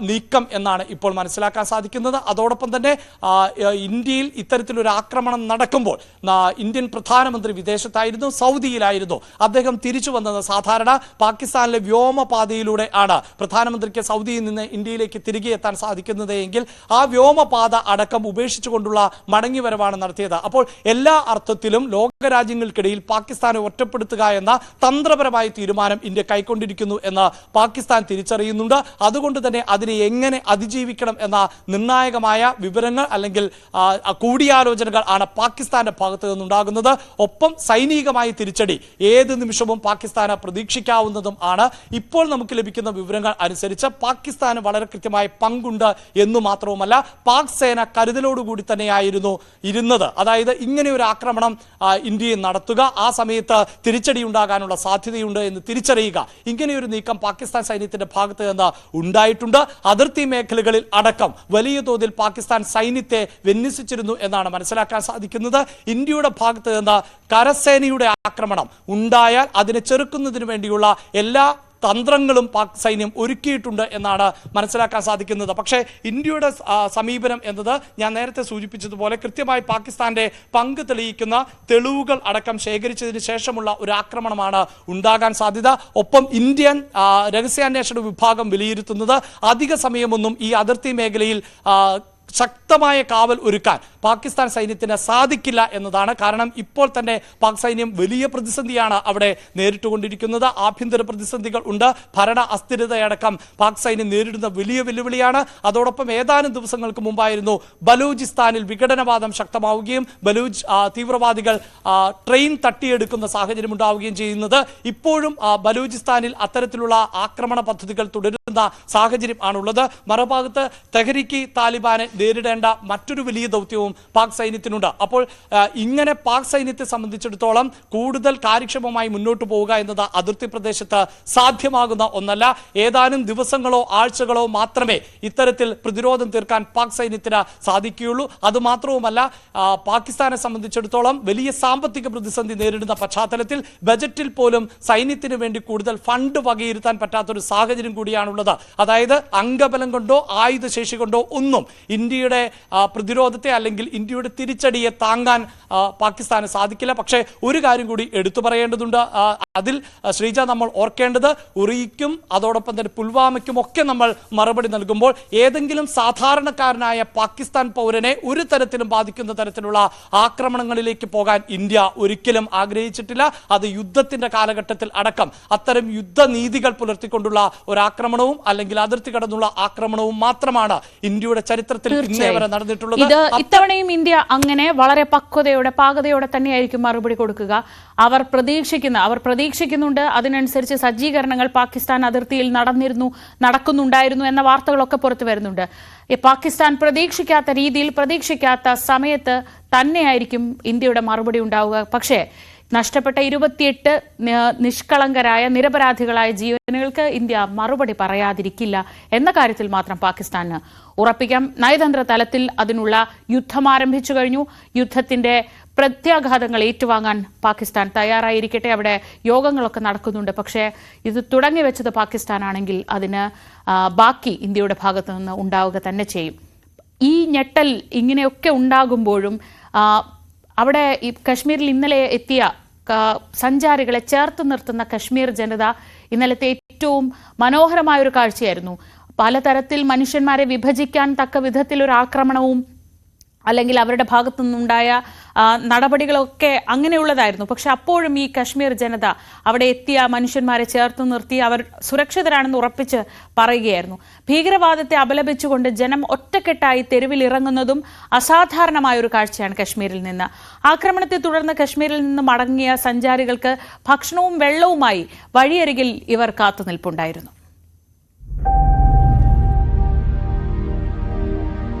നീക്കം എന്നാണ് ഇപ്പോൾ മനസ്സിലാക്കാൻ സാധിക്കുന്നത്. അതോടൊപ്പം തന്നെ ഇന്ത്യയിൽ ഇത്തരത്തിലൊരു ആക്രമണം നടക്കുമ്പോൾ ഇന്ത്യൻ പ്രധാനമന്ത്രി വിദേശത്തായിരുന്നു, സൗദിയിലായിരുന്നു. അദ്ദേഹം തിരിച്ചു വന്നത് സാധാരണ പാകിസ്ഥാനിലെ വ്യോമപാതയിലൂടെ ആണ്. പ്രധാനമന്ത്രിക്ക് സൗദിയിൽ നിന്ന് ഇന്ത്യയിലേക്ക് തിരികെ എത്താൻ സാധിക്കുന്നത് എങ്കിൽ ആ വ്യോമപാത അടക്കം ഉപേക്ഷിച്ചുകൊണ്ടുള്ള മടങ്ങിവരവാണ് നടത്തിയത്. അപ്പോൾ എല്ലാ അർത്ഥത്തിലും ലോകരാജ്യങ്ങൾക്കിടയിൽ പാകിസ്ഥാനെ ഒറ്റപ്പെടുത്തുക എന്ന തന്ത്രപരമായ തീരുമാനം ഇന്ത്യ കൈക്കൊണ്ടിരിക്കുന്നു എന്ന് പാകിസ്ഥാൻ തിരിച്ചറിയുന്നുണ്ട്. അതുകൊണ്ട് തന്നെ അതിനെ എങ്ങനെ അതിജീവിക്കണം എന്ന നിർണായകമായ വിവരങ്ങൾ അല്ലെങ്കിൽ കൂടിയാലോചനകൾ ആണ് പാകിസ്ഥാന്റെ ഭാഗത്ത് നിന്നുണ്ടാകുന്നത്. ഒപ്പം സൈനികമായ തിരിച്ചടി ഏത് നിമിഷവും പാകിസ്ഥാന് പ്രതീക്ഷിക്കാവുന്നതും ആണ്. ഇപ്പോൾ നമുക്ക് ലഭിക്കുന്ന വിവരങ്ങൾ അനുസരിച്ച് പാകിസ്ഥാന് വളരെ കൃത്യമായ പങ്കുണ്ട് എന്നു മാത്രവുമല്ല, പാക് സേന കരുതലോടുകൂടി തന്നെയായിരുന്നു ഇരുന്നത്. അതായത് ഇങ്ങനെ ഒരു ആക്രമണം ഇന്ത്യയിൽ നടത്തുക, ആ സമയത്ത് തിരിച്ചടി ഉണ്ടാകാനുള്ള സാധ്യതയുണ്ട് എന്ന് തിരിച്ചറിയുക, ഇങ്ങനെയൊരു നീക്കം പാകിസ്ഥാൻ സൈന്യത്തിന്റെ ഭാഗത്ത് നിന്ന് ഉണ്ടായിട്ടുണ്ട്. അതിർത്തി മേഖലകളിൽ അടക്കം വലിയ തോതിൽ പാകിസ്ഥാൻ സൈന്യത്തെ വിന്യസിച്ചിരുന്നു എന്നാണ് മനസ്സിലാക്കാൻ സാധിക്കുന്നത്. ഇന്ത്യയുടെ ഭാഗത്ത് നിന്ന് കരസേനയുടെ ആക്രമണം ഉണ്ടായാൽ അതിനെ ചെറുക്കുന്നതിന് വേണ്ടിയുള്ള എല്ലാ തന്ത്രങ്ങളും പാക് സൈന്യം ഒരുക്കിയിട്ടുണ്ട് എന്നാണ് മനസ്സിലാക്കാൻ സാധിക്കുന്നത്. പക്ഷേ ഇന്ത്യയുടെ സമീപനം എന്നത് ഞാൻ നേരത്തെ സൂചിപ്പിച്ചതുപോലെ കൃത്യമായി പാകിസ്ഥാന്റെ പങ്ക് തെളിയിക്കുന്ന തെളിവുകൾ അടക്കം ശേഖരിച്ചതിന് ശേഷമുള്ള ഒരു ആക്രമണമാണ് ഉണ്ടാകാൻ സാധ്യത. ഒപ്പം ഇന്ത്യൻ രഹസ്യാന്വേഷണ വിഭാഗം വിലയിരുത്തുന്നത് അധിക സമയമൊന്നും ഈ അതിർത്തി മേഖലയിൽ ശക്തമായ കാവൽ ഒരുക്കാൻ പാകിസ്ഥാൻ സൈന്യത്തിന് സാധിക്കില്ല എന്നതാണ്. കാരണം ഇപ്പോൾ തന്നെ പാക് സൈന്യം വലിയ പ്രതിസന്ധിയാണ് അവിടെ നേരിട്ടുകൊണ്ടിരിക്കുന്നത്. ആഭ്യന്തര പ്രതിസന്ധികൾ ഉണ്ട്, ഭരണ അസ്ഥിരതയടക്കം പാക് സൈന്യം നേരിടുന്ന വലിയ വെല്ലുവിളിയാണ്. അതോടൊപ്പം ഏതാനും ദിവസങ്ങൾക്ക് മുമ്പായിരുന്നു ബലൂചിസ്ഥാനിൽ വിഘടനവാദം ശക്തമാവുകയും ബലൂച്ച് തീവ്രവാദികൾ ട്രെയിൻ തട്ടിയെടുക്കുന്ന സാഹചര്യം ഉണ്ടാവുകയും ചെയ്യുന്നത്. ഇപ്പോഴും ബലൂചിസ്ഥാനിൽ അത്തരത്തിലുള്ള ആക്രമണ പദ്ധതികൾ തുടരുന്ന സാഹചര്യം ആണുള്ളത്. മറുഭാഗത്ത് തെഹ്രീക്ക് താലിബാനെ നേരിടേണ്ട മറ്റൊരു വലിയ ദൗത്യവും പാക് സൈന്യത്തിനുണ്ട്. അപ്പോൾ ഇങ്ങനെ പാക് സൈന്യത്തെ സംബന്ധിച്ചിടത്തോളം കൂടുതൽ കാര്യക്ഷമമായി മുന്നോട്ട് പോവുക എന്നത് അതിർത്തി പ്രദേശത്ത് സാധ്യമാകുന്ന ഒന്നല്ല. ഏതാനും ദിവസങ്ങളോ ആഴ്ചകളോ മാത്രമേ ഇത്തരത്തിൽ പ്രതിരോധം തീർക്കാൻ പാക് സൈന്യത്തിന് സാധിക്കുകയുള്ളൂ. അതുമാത്രവുമല്ല, പാകിസ്ഥാനെ സംബന്ധിച്ചിടത്തോളം വലിയ സാമ്പത്തിക പ്രതിസന്ധി നേരിടുന്ന പശ്ചാത്തലത്തിൽ ബജറ്റിൽ പോലും സൈന്യത്തിന് വേണ്ടി കൂടുതൽ ഫണ്ട് വകയിരുത്താൻ പറ്റാത്തൊരു സാഹചര്യം കൂടിയാണുള്ളത്. അതായത് അംഗബലം കൊണ്ടോ ആയുധശേഷി കൊണ്ടോ ഒന്നും ഇന്ത്യയുടെ പ്രതിരോധത്തെ അല്ലെങ്കിൽ ഇന്ത്യയുടെ തിരിച്ചടിയെ താങ്ങാൻ പാകിസ്ഥാന് സാധിക്കില്ല. പക്ഷേ ഒരു കാര്യം കൂടി എടുത്തു പറയേണ്ടതുണ്ട്. അതിൽ ശ്രീജ, നമ്മൾ ഓർക്കേണ്ടത് ഉറിക്കും അതോടൊപ്പം തന്നെ പുൽവാമയ്ക്കും ഒക്കെ നമ്മൾ മറുപടി നൽകുമ്പോൾ ഏതെങ്കിലും സാധാരണക്കാരനായ പാകിസ്ഥാൻ പൗരനെ ഒരു തരത്തിലും ബാധിക്കുന്ന തരത്തിലുള്ള ആക്രമണങ്ങളിലേക്ക് പോകാൻ ഇന്ത്യ ഒരിക്കലും ആഗ്രഹിച്ചിട്ടില്ല. അത് യുദ്ധത്തിന്റെ കാലഘട്ടത്തിൽ അടക്കം അത്തരം യുദ്ധനീതികൾ പുലർത്തിക്കൊണ്ടുള്ള ഒരാക്രമണവും അല്ലെങ്കിൽ അതിർത്തി കടന്നുള്ള ആക്രമണവും മാത്രമാണ് ഇന്ത്യയുടെ ചരിത്രത്തിൽ ഇന്നേ വരെ നടന്നിട്ടുള്ളത്. ഇത്തവണയും ഇന്ത്യ അങ്ങനെ വളരെ പാകതയോടെ തന്നെയായിരിക്കും മറുപടി കൊടുക്കുക. അവർ പ്രതീക്ഷിക്കുന്നുണ്ട്. അതിനനുസരിച്ച് സജ്ജീകരണങ്ങൾ പാകിസ്ഥാൻ അതിർത്തിയിൽ നടക്കുന്നുണ്ടായിരുന്നു എന്ന വാർത്തകളൊക്കെ പുറത്തു വരുന്നുണ്ട്. പാകിസ്ഥാൻ പ്രതീക്ഷിക്കാത്ത രീതിയിൽ പ്രതീക്ഷിക്കാത്ത സമയത്ത് തന്നെയായിരിക്കും ഇന്ത്യയുടെ മറുപടി ഉണ്ടാവുക. പക്ഷേ നഷ്ടപ്പെട്ട 28 നിഷ്കളങ്കരായ നിരപരാധികളായ ജീവനുകൾക്ക് ഇന്ത്യ മറുപടി പറയാതിരിക്കില്ല എന്ന കാര്യത്തിൽ മാത്രം പാകിസ്ഥാന് ഉറപ്പിക്കാം. നയതന്ത്ര തലത്തിൽ അതിനുള്ള യുദ്ധം ആരംഭിച്ചു കഴിഞ്ഞു. യുദ്ധത്തിന്റെ പ്രത്യാഘാതങ്ങൾ ഏറ്റുവാങ്ങാൻ പാകിസ്ഥാൻ തയ്യാറായിരിക്കട്ടെ. അവിടെ യോഗങ്ങളൊക്കെ നടക്കുന്നുണ്ട്. പക്ഷേ ഇത് തുടങ്ങി വെച്ചത് പാകിസ്ഥാനാണെങ്കിൽ അതിന് ബാക്കി ഇന്ത്യയുടെ ഭാഗത്തു നിന്ന് ഉണ്ടാവുക തന്നെ ചെയ്യും. ഈ ഞെട്ടൽ ഇങ്ങനെയൊക്കെ ഉണ്ടാകുമ്പോഴും അവിടെ ഈ കശ്മീരിൽ ഇന്നലെ എത്തിയ സഞ്ചാരികളെ ചേർത്ത് നിർത്തുന്ന കശ്മീർ ജനത ഇന്നലത്തെ ഏറ്റവും മനോഹരമായ ഒരു കാഴ്ചയായിരുന്നു. പലതരത്തിൽ മനുഷ്യന്മാരെ വിഭജിക്കാൻ തക്ക വിധത്തിലൊരു ആക്രമണവും അല്ലെങ്കിൽ അവരുടെ ഭാഗത്തു നിന്നുണ്ടായ നടപടികളൊക്കെ അങ്ങനെയുള്ളതായിരുന്നു. പക്ഷെ അപ്പോഴും ഈ കശ്മീർ ജനത അവിടെ എത്തിയ മനുഷ്യന്മാരെ ചേർത്ത് നിർത്തി അവർ സുരക്ഷിതരാണെന്ന് ഉറപ്പിച്ച് പറയുകയായിരുന്നു. ഭീകരവാദത്തെ അപലപിച്ചുകൊണ്ട് ജനം ഒറ്റക്കെട്ടായി തെരുവിലിറങ്ങുന്നതും അസാധാരണമായ ഒരു കാഴ്ചയാണ് കശ്മീരിൽ നിന്ന്. ആക്രമണത്തെ തുടർന്ന് കശ്മീരിൽ നിന്ന് മടങ്ങിയ സഞ്ചാരികൾക്ക് ഭക്ഷണവും വെള്ളവുമായി വഴിയരികിൽ ഇവർ കാത്തുനിൽപ്പുണ്ടായിരുന്നു.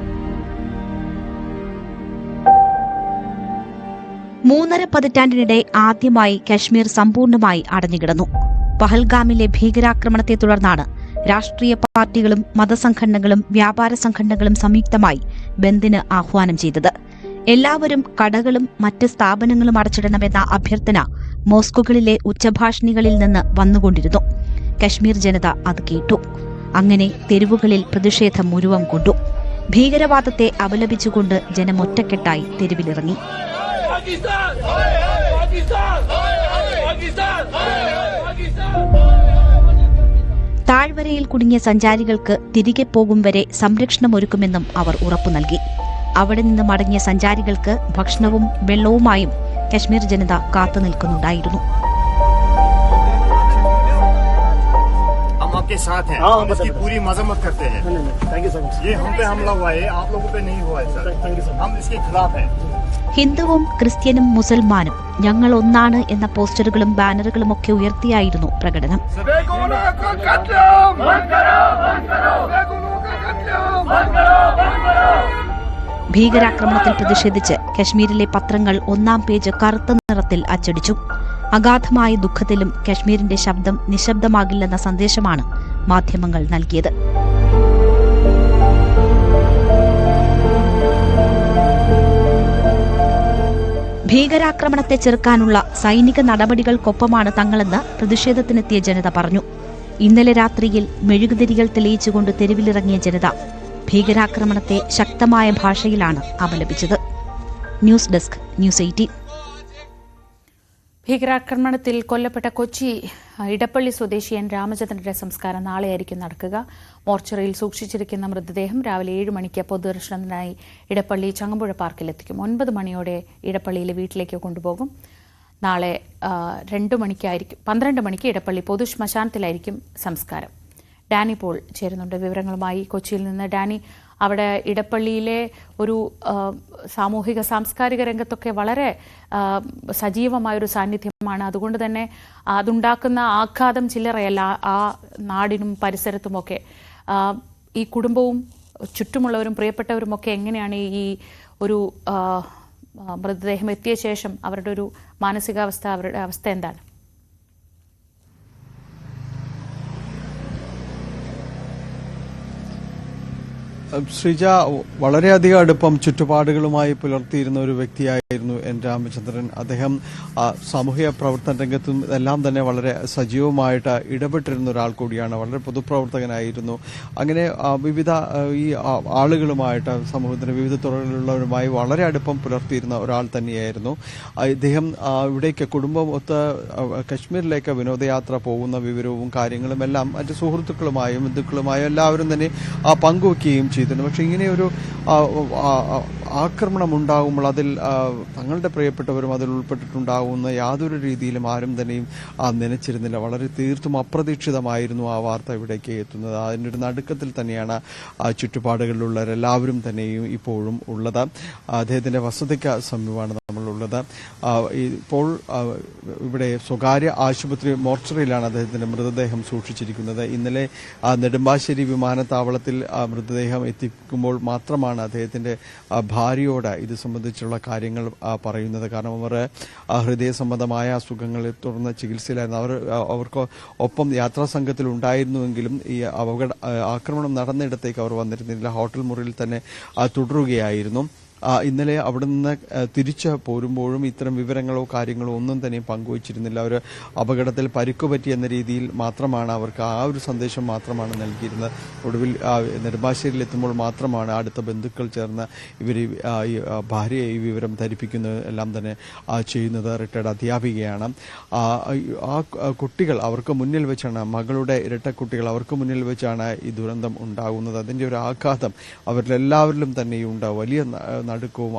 3.5 പതിറ്റാണ്ടിനിടെ ആദ്യമായി കശ്മീർ സമ്പൂർണ്ണമായി അടഞ്ഞുകിടന്നു. പഹൽഗാമിലെ ഭീകരാക്രമണത്തെ തുടർന്നാണ് രാഷ്ട്രീയ പാർട്ടികളും മതസംഘടനകളും വ്യാപാര സംഘടനകളും സംയുക്തമായി ബന്ദിന് ആഹ്വാനം ചെയ്തത്. എല്ലാവരും കടകളും മറ്റ് സ്ഥാപനങ്ങളും അടച്ചിടണമെന്ന അഭ്യർത്ഥന മോസ്കുകളിലെ ഉച്ചഭാഷിണികളിൽ നിന്ന് വന്നുകൊണ്ടിരുന്നു. കശ്മീർ ജനത അത് കേട്ടു. അങ്ങനെ തെരുവുകളിൽ പ്രതിഷേധം മുഴുവൻ കൊണ്ടു. ഭീകരവാദത്തെ അപലപിച്ചുകൊണ്ട് ജനം ഒറ്റക്കെട്ടായി തെരുവിലിറങ്ങി. താഴ്വരയിൽ കുടുങ്ങിയ സഞ്ചാരികൾക്ക് തിരികെ പോകും വരെ സംരക്ഷണമൊരുക്കുമെന്നും അവർ ഉറപ്പു നൽകി. അവിടെ നിന്ന് മടങ്ങിയ സഞ്ചാരികൾക്ക് ഭക്ഷണവും വെള്ളവുമായും കശ്മീർ ജനത കാത്തുനിൽക്കുന്നുണ്ടായിരുന്നു. आपके साथ हैं, हम इसकी पूरी मजम्मत करते हैं। ये हम पे हमला हुआ है, आप लोगों पे नहीं हुआ है सर, हम इसके खिलाफ हैं. ഹിന്ദുവും ക്രിസ്ത്യനും മുസൽമാനും ഞങ്ങൾ ഒന്നാണ് എന്ന പോസ്റ്ററുകളും ബാനറുകളും ഒക്കെ ഉയർത്തിയായിരുന്നു പ്രകടനം. ഭീകരാക്രമണത്തിൽ പ്രതിഷേധിച്ച് കശ്മീരിലെ പത്രങ്ങൾ 1-ാം പേജ് കറുത്ത നിറത്തിൽ അച്ചടിച്ചു. അഗാധമായ ദുഃഖത്തിലും കശ്മീരിന്റെ ശബ്ദം നിശബ്ദമാകില്ലെന്ന സന്ദേശമാണ് മാധ്യമങ്ങൾ നൽകിയത്. ഭീകരാക്രമണത്തെ ചെറുക്കാനുള്ള സൈനിക നടപടികൾക്കൊപ്പമാണ് തങ്ങളെന്ന് പ്രതിഷേധത്തിനെത്തിയ ജനത പറഞ്ഞു. ഇന്നലെ രാത്രിയിൽ മെഴുകുതിരികൾ തെളിയിച്ചുകൊണ്ട് തെരുവിലിറങ്ങിയ ജനത ഭീകരാക്രമണത്തെ ശക്തമായ ഭാഷയിലാണ് അപലപിച്ചത്. News desk, news 18. ഭീകരാക്രമണത്തിൽ കൊല്ലപ്പെട്ട കൊച്ചി ഇടപ്പള്ളി സ്വദേശി എൻ രാമചന്ദ്രന്റെ സംസ്കാരം നാളെയായിരിക്കും നടക്കുക. മോർച്ചറിയിൽ സൂക്ഷിച്ചിരിക്കുന്ന മൃതദേഹം രാവിലെ 7 മണിക്ക് പൊതുദർശനത്തിനായി ഇടപ്പള്ളി ചങ്ങമ്പുഴ പാർക്കിലെത്തിക്കും. 9 മണിയോടെ ഇടപ്പള്ളിയിലെ വീട്ടിലേക്ക് കൊണ്ടുപോകും. നാളെ 12 മണിക്ക് ഇടപ്പള്ളി പൊതുശ്മശാനത്തിലായിരിക്കും സംസ്കാരം. ഡാനി പോൾ ചേരുന്നുണ്ട് വിവരങ്ങളുമായി കൊച്ചിയിൽ നിന്ന്. ഡാനി, അവിടെ ഇടപ്പള്ളിയിലെ ഒരു സാമൂഹിക സാംസ്കാരിക രംഗത്തൊക്കെ വളരെ സജീവമായൊരു സാന്നിധ്യമാണ്. അതുകൊണ്ട് തന്നെ അതുണ്ടാക്കുന്ന ആഘാതം ചില്ലറയല്ല ആ നാടിനും പരിസരത്തുമൊക്കെ. ഈ കുടുംബവും ചുറ്റുമുള്ളവരും പ്രിയപ്പെട്ടവരും ഒക്കെ എങ്ങനെയാണ് ഈ ഒരു മൃതദേഹം എത്തിയ ശേഷം അവരുടെ ഒരു മാനസികാവസ്ഥ, അവരുടെ അവസ്ഥ എന്താണ്? ശ്രീജ, വളരെയധികം അടുപ്പം ചുറ്റുപാടുകളുമായി പുലർത്തിയിരുന്ന ഒരു വ്യക്തിയായിരുന്നു എൻ രാമചന്ദ്രൻ. അദ്ദേഹം സാമൂഹിക പ്രവർത്തന രംഗത്തും എല്ലാം തന്നെ വളരെ സജീവമായിട്ട് ഇടപെട്ടിരുന്ന ഒരാൾ കൂടിയാണ്. വളരെ പൊതുപ്രവർത്തകനായിരുന്നു. അങ്ങനെ വിവിധ ഈ ആളുകളുമായിട്ട്, സമൂഹത്തിന്റെ വിവിധ തുറകളിലുള്ളവരുമായി വളരെ അടുപ്പം പുലർത്തിയിരുന്ന ഒരാൾ തന്നെയായിരുന്നു ഇദ്ദേഹം. ഇവിടേക്ക് കുടുംബമൊത്ത് കശ്മീരിലേക്ക് വിനോദയാത്ര പോകുന്ന വിവരവും കാര്യങ്ങളും എല്ലാം മറ്റ് സുഹൃത്തുക്കളുമായും ബന്ധുക്കളുമായും എല്ലാവരും തന്നെ പങ്കുവയ്ക്കുകയും ചെയ്തിരുന്നു. പക്ഷെ ഇങ്ങനെയൊരു ആക്രമണം ഉണ്ടാകുമ്പോൾ അതിൽ തങ്ങളുടെ പ്രിയപ്പെട്ടവരും അതിൽ ഉൾപ്പെട്ടിട്ടുണ്ടാകുന്ന യാതൊരു രീതിയിലും ആരും തന്നെയും നനച്ചിരുന്നില്ല. വളരെ തീർത്തും അപ്രതീക്ഷിതമായിരുന്നു ആ വാർത്ത ഇവിടേക്ക് എത്തുന്നത്. അതിൻ്റെ ഒരു നടുക്കത്തിൽ തന്നെയാണ് ചുറ്റുപാടുകളിലുള്ളവരെല്ലാവരും തന്നെയും ഇപ്പോഴും ഉള്ളത്. അദ്ദേഹത്തിൻ്റെ വസതിക്ക് സമീപമാണ് നമ്മളുള്ളത്. ഇപ്പോൾ ഇവിടെ സ്വകാര്യ ആശുപത്രി മോർച്ചറിയിലാണ് അദ്ദേഹത്തിൻ്റെ മൃതദേഹം സൂക്ഷിച്ചിരിക്കുന്നത്. ഇന്നലെ നെടുമ്പാശ്ശേരി വിമാനത്താവളത്തിൽ മൃതദേഹം എത്തിക്കുമ്പോൾ മാത്രമാണ് അദ്ദേഹത്തിൻ്റെ ഭാര്യയോട് ഇത് സംബന്ധിച്ചുള്ള കാര്യങ്ങൾ പറയുന്നത്. കാരണം അവർ ഹൃദയ സംബന്ധമായ അസുഖങ്ങളെ തുടർന്ന് ചികിത്സയിലായിരുന്നു. അവർക്ക് ഒപ്പം യാത്രാ സംഘത്തിൽ ഉണ്ടായിരുന്നുവെങ്കിലും ഈ ആക്രമണം നടന്നിടത്തേക്ക് അവർ വന്നിരുന്നില്ല. ഹോട്ടൽ മുറിയിൽ തന്നെ തുടരുകയായിരുന്നു. ഇന്നലെ അവിടെ നിന്ന് തിരിച്ച് പോരുമ്പോഴും ഇത്തരം വിവരങ്ങളോ കാര്യങ്ങളോ ഒന്നും തന്നെ പങ്കുവച്ചിരുന്നില്ല. അവർ അപകടത്തിൽ പരിക്കുപറ്റി എന്ന രീതിയിൽ മാത്രമാണ് അവർക്ക് ആ ഒരു സന്ദേശം മാത്രമാണ് നൽകിയിരുന്നത്. ഒടുവിൽ നെടുമ്പാശ്ശേരിയിൽ എത്തുമ്പോൾ മാത്രമാണ് അടുത്ത ബന്ധുക്കൾ ചേർന്ന് ഇവർ ഭാര്യയെ ഈ വിവരം ധരിപ്പിക്കുന്നത് എല്ലാം തന്നെ ചെയ്യുന്നത്. റിട്ടയർഡ് അധ്യാപികയാണ്. ആ കുട്ടികൾ അവർക്ക് മുന്നിൽ വെച്ചാണ്, മകളുടെ ഇരട്ടക്കുട്ടികൾ അവർക്ക് മുന്നിൽ വെച്ചാണ് ഈ ദുരന്തം ഉണ്ടാകുന്നത്. അതിൻ്റെ ഒരു ആഘാതം അവരിലെല്ലാവരിലും തന്നെയുണ്ട്. വലിയ നടുക്കവും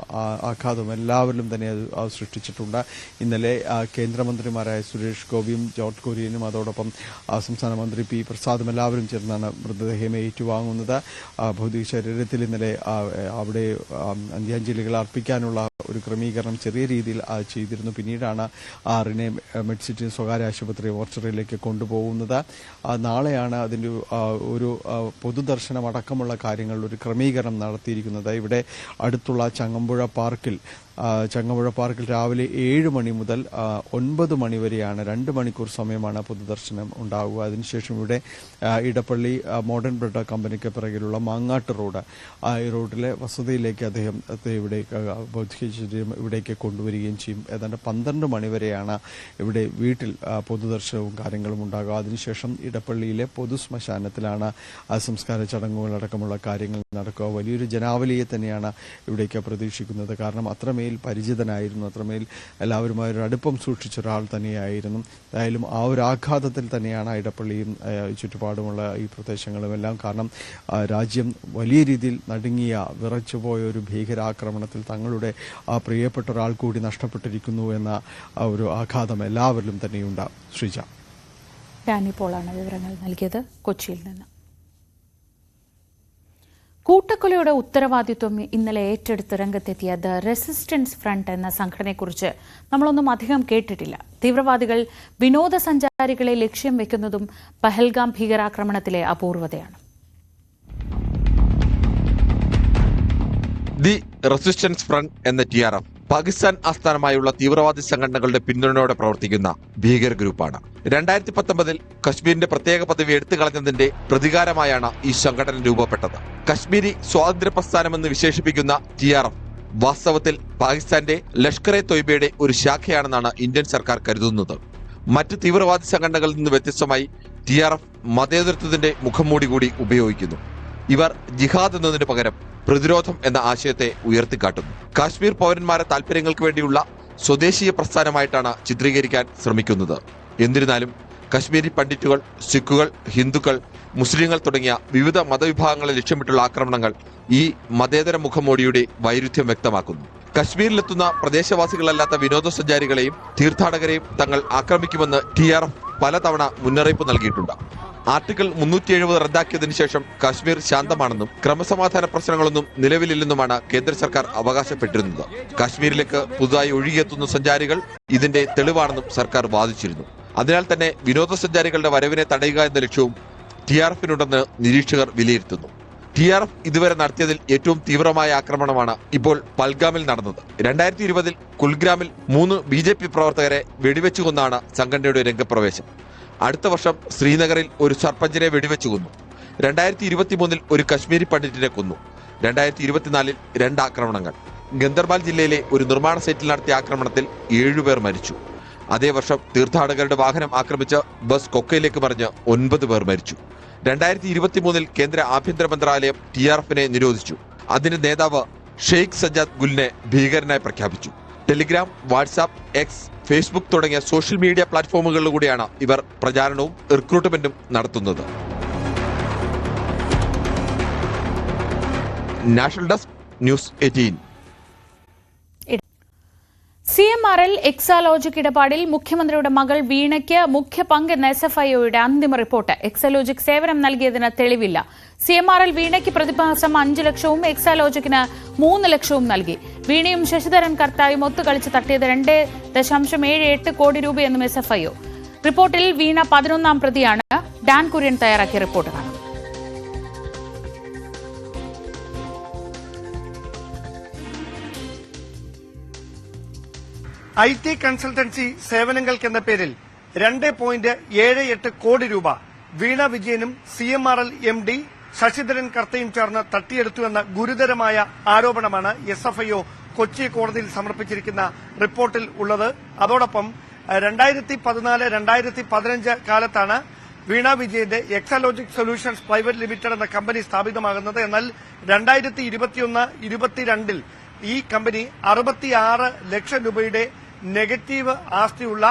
ആഘാതവും എല്ലാവരിലും തന്നെ അത് സൃഷ്ടിച്ചിട്ടുണ്ട്. ഇന്നലെ കേന്ദ്രമന്ത്രിമാരായ സുരേഷ് ഗോപിയും ജോർജ് കുര്യനും അതോടൊപ്പം സംസ്ഥാന മന്ത്രി പി പ്രസാദും എല്ലാവരും ചേർന്നാണ് മൃതദേഹം ഏറ്റുവാങ്ങുന്നത്. ഭൗതിക ശരീരത്തിൽ ഇന്നലെ അവിടെ അന്ത്യാഞ്ജലികൾ അർപ്പിക്കാനുള്ള ഒരു ക്രമീകരണം ചെറിയ രീതിയിൽ ചെയ്തിരുന്നു. പിന്നീടാണ് റിനെ മെഡ്സിറ്റി സ്വകാര്യ ആശുപത്രി മോർച്ചറിയിലേക്ക് കൊണ്ടുപോകുന്നത്. നാളെയാണ് അതിൻ്റെ ഒരു പൊതുദർശനം അടക്കമുള്ള കാര്യങ്ങളിൽ ഒരു ക്രമീകരണം നടത്തിയിരിക്കുന്നത്. ഇവിടെ അടുത്തുള്ള ചങ്ങമ്പുഴ പാർക്കിൽ രാവിലെ 7 മണി മുതൽ 9 മണി വരെയാണ്, 2 മണിക്കൂർ സമയമാണ് പൊതുദർശനം ഉണ്ടാവുക. അതിനുശേഷം ഇവിടെ ഇടപ്പള്ളി മോഡേൺ ബ്രെഡ് കമ്പനിക്ക് പിറകിലുള്ള മാങ്ങാട്ട് റോഡ്, ഈ റോഡിലെ വസതിയിലേക്ക് അദ്ദേഹത്തെ ഇവിടേക്ക് കൊണ്ടുവരികയും ചെയ്യും. ഏതാണ്ട് 12 മണി വരെയാണ് ഇവിടെ വീട്ടിൽ പൊതുദർശനവും കാര്യങ്ങളും ഉണ്ടാകുക. അതിനുശേഷം ഇടപ്പള്ളിയിലെ പൊതുശ്മശാനത്തിലാണ് സംസ്കാര ചടങ്ങുകളടക്കമുള്ള കാര്യങ്ങൾ നടക്കുക. വലിയൊരു ജനാവലിയെ തന്നെയാണ് ഇവിടേക്ക് പ്രതീക്ഷിക്കുന്നത്. കാരണം അത്രമേൽ പരിചിതനായിരുന്നു, അത്രമേൽ എല്ലാവരുമായി ഒരു അടുപ്പം സൂക്ഷിച്ച ഒരാൾ തന്നെയായിരുന്നു. എന്തായാലും ആ ഒരു ആഘാതത്തിൽ തന്നെയാണ് ഇടപ്പള്ളിയും ചുറ്റുപാടുമുള്ള ഈ പ്രദേശങ്ങളും എല്ലാം. കാരണം രാജ്യം വലിയ രീതിയിൽ നടുങ്ങിയ, വിറച്ചുപോയ ഒരു ഭീകരാക്രമണത്തിൽ തങ്ങളുടെ പ്രിയപ്പെട്ട ഒരാൾ കൂടി നഷ്ടപ്പെട്ടിരിക്കുന്നു എന്ന ഒരു ആഘാതം എല്ലാവരിലും തന്നെയുണ്ട്. ശ്രീജ, ഡാനി പോളാണ് വിവരങ്ങൾ നൽകിയത് കൊച്ചിയിൽ നിന്ന്. കൂട്ടക്കൊലയുടെ ഉത്തരവാദിത്വം ഇന്നലെ ഏറ്റെടുത്ത് രംഗത്തെത്തിയ ദ റെസിസ്റ്റൻസ് ഫ്രണ്ട് എന്ന സംഘടനയെക്കുറിച്ച് നമ്മളൊന്നും അധികം കേട്ടിട്ടില്ല. തീവ്രവാദികൾ വിനോദസഞ്ചാരികളെ ലക്ഷ്യം വെക്കുന്നതും പഹൽഗാം ഭീകരാക്രമണത്തിലെ അപൂർവതയാണ്. ദി റെസിസ്റ്റൻസ് ഫ്രണ്ട് എന്ന TRF പാകിസ്ഥാൻ ആസ്ഥാനമായുള്ള തീവ്രവാദി സംഘടനകളുടെ പിന്തുണയോടെ പ്രവർത്തിക്കുന്ന ഭീകര ഗ്രൂപ്പാണ്. 2019 കശ്മീരിന്റെ പ്രത്യേക പദവി എടുത്തുകളഞ്ഞതിന്റെ പ്രതികാരമായാണ് ഈ സംഘടന രൂപപ്പെട്ടത്. കശ്മീരി സ്വാതന്ത്ര്യ പ്രസ്ഥാനമെന്ന് വിശേഷിപ്പിക്കുന്ന TRF വാസ്തവത്തിൽ പാകിസ്ഥാന്റെ ലഷ്കർ-ഇ-തൊയ്ബയുടെ ഒരു ശാഖയാണെന്നാണ് ഇന്ത്യൻ സർക്കാർ കരുതുന്നത്. മറ്റ് തീവ്രവാദി സംഘടനകളിൽ നിന്ന് വ്യത്യസ്തമായി TRF മതേതരത്വത്തിന്റെ മുഖംമൂടി കൂടി ഉപയോഗിക്കുന്നു. ഇവർ ജിഹാദ് എന്നതിന് പകരം പ്രതിരോധം എന്ന ആശയത്തെ ഉയർത്തിക്കാട്ടുന്നു. കാശ്മീർ പൗരന്മാരുടെ താൽപര്യങ്ങൾക്ക് വേണ്ടിയുള്ള സ്വദേശീയ പ്രസ്ഥാനമായിട്ടാണ് ചിത്രീകരിക്കാൻ ശ്രമിക്കുന്നത്. എന്നിരുന്നാലും കശ്മീരി പണ്ഡിറ്റുകൾ, സിഖുകൾ, ഹിന്ദുക്കൾ, മുസ്ലിങ്ങൾ തുടങ്ങിയ വിവിധ മതവിഭാഗങ്ങളെ ലക്ഷ്യമിട്ടുള്ള ആക്രമണങ്ങൾ ഈ മതേതര മുഖംമൂടിയുടെ വൈരുദ്ധ്യം വ്യക്തമാക്കുന്നു. കശ്മീരിലെത്തുന്ന പ്രദേശവാസികളല്ലാത്ത വിനോദസഞ്ചാരികളെയും തീർത്ഥാടകരെയും തങ്ങൾ ആക്രമിക്കുമെന്ന് TRF പലതവണ മുന്നറിയിപ്പ് നൽകിയിട്ടുണ്ട്. ആർട്ടിക്കിൾ 370 റദ്ദാക്കിയതിനു ശേഷം കാശ്മീർ ശാന്തമാണെന്നും ക്രമസമാധാന പ്രശ്നങ്ങളൊന്നും നിലവിലില്ലെന്നുമാണ് കേന്ദ്ര സർക്കാർ അവകാശപ്പെട്ടിരുന്നത്. കാശ്മീരിലേക്ക് പുതുതായി ഒഴുകിയെത്തുന്ന സഞ്ചാരികൾ ഇതിന്റെ തെളിവാണെന്നും സർക്കാർ വാദിച്ചിരുന്നു. അതിനാൽ തന്നെ വിനോദസഞ്ചാരികളുടെ വരവിനെ തടയുക എന്ന ലക്ഷ്യവും TRFനുണ്ടെന്ന് നിരീക്ഷകർ വിലയിരുത്തുന്നു. TRF ഇതുവരെ നടത്തിയതിൽ ഏറ്റവും തീവ്രമായ ആക്രമണമാണ് ഇപ്പോൾ പൽഗാമിൽ നടന്നത്. 2020 കുൽഗ്രാമിൽ 3 BJP പ്രവർത്തകരെ വെടിവെച്ചു കൊന്നാണ് സംഘടനയുടെ രംഗപ്രവേശം. അടുത്ത വർഷം ശ്രീനഗറിൽ ഒരു സർപഞ്ചിനെ വെടിവെച്ചു കൊന്നു. 2023 ഒരു കശ്മീരി പണ്ഡിറ്റിനെ കൊന്നു. 2024 2 ആക്രമണങ്ങൾ. ഗന്ദർബാൽ ജില്ലയിലെ ഒരു നിർമ്മാണ സൈറ്റിൽ നടത്തിയ ആക്രമണത്തിൽ 7 പേർ മരിച്ചു. അതേ വർഷം തീർത്ഥാടകരുടെ വാഹനം ആക്രമിച്ച് ബസ് കൊക്കയിലേക്ക് മറിഞ്ഞ് 9 പേർ മരിച്ചു. 2023 കേന്ദ്ര ആഭ്യന്തര മന്ത്രാലയം TRFനെ നിരോധിച്ചു. അതിന്റെ നേതാവ് ഷെയ്ഖ് സജ്ജാദ് ഗുലിനെ ഭീകരനായി പ്രഖ്യാപിച്ചു. ടെലിഗ്രാം, വാട്സാപ്പ്, എക്സ്, ഫേസ്ബുക്ക് തുടങ്ങിയ സോഷ്യൽ മീഡിയ പ്ലാറ്റ്ഫോമുകളിലൂടെയാണ് ഇവർ പ്രചാരണവും റിക്രൂട്ട്മെന്റും നടത്തുന്നത്. National desk, news 18. CMRL Exalogic ഇടപാടിൽ മുഖ്യമന്ത്രിയുടെ മകൾ വീണയ്ക്ക് മുഖ്യ പങ്കെന്ന SFIOയുടെ അന്തിമ റിപ്പോർട്ട്. എക്സാലോജിക് സേവനം നൽകിയതിന് തെളിവില്ല. CMRL വീണയ്ക്ക് പ്രതിമാസം 5 ലക്ഷവും എക്സാലോജിക്കിന് 3 ലക്ഷവും നൽകി. വീണയും ശശിധരൻ കർത്തായും ഒത്തുകളിച്ച് തട്ടിയത് 2.78 കോടി രൂപയെന്നും SFIO. റിപ്പോർട്ടിൽ വീണ 11ാം പ്രതിയാണ്. ഡാൻ കുര്യൻ തയ്യാറാക്കിയ റിപ്പോർട്ട് കാണാം. IT കൺസൾട്ടൻസി സേവനങ്ങൾക്കെന്ന പേരിൽ 2.78 കോടി രൂപ വീണ വിജയനും CMRL MD ശശിധരൻ കർത്തയും ചേർന്ന് തട്ടിയെടുത്തുവെന്ന ഗുരുതരമായ ആരോപണമാണ് SFIO കൊച്ചി കോടതിയിൽ സമർപ്പിച്ചിരിക്കുന്ന റിപ്പോർട്ടിൽ ഉള്ളത്. അതോടൊപ്പം 2014-2015 കാലത്താണ് വീണ വിജയന്റെ എക്സാലോജിക് സൊല്യൂഷൻസ് പ്രൈവറ്റ് ലിമിറ്റഡ് എന്ന കമ്പനി സ്ഥാപിതമാകുന്നത്. എന്നാൽ 2021-22 ഈ കമ്പനി 66 ലക്ഷം രൂപയുടെ നെഗറ്റീവ് ആസ്തിയുള്ള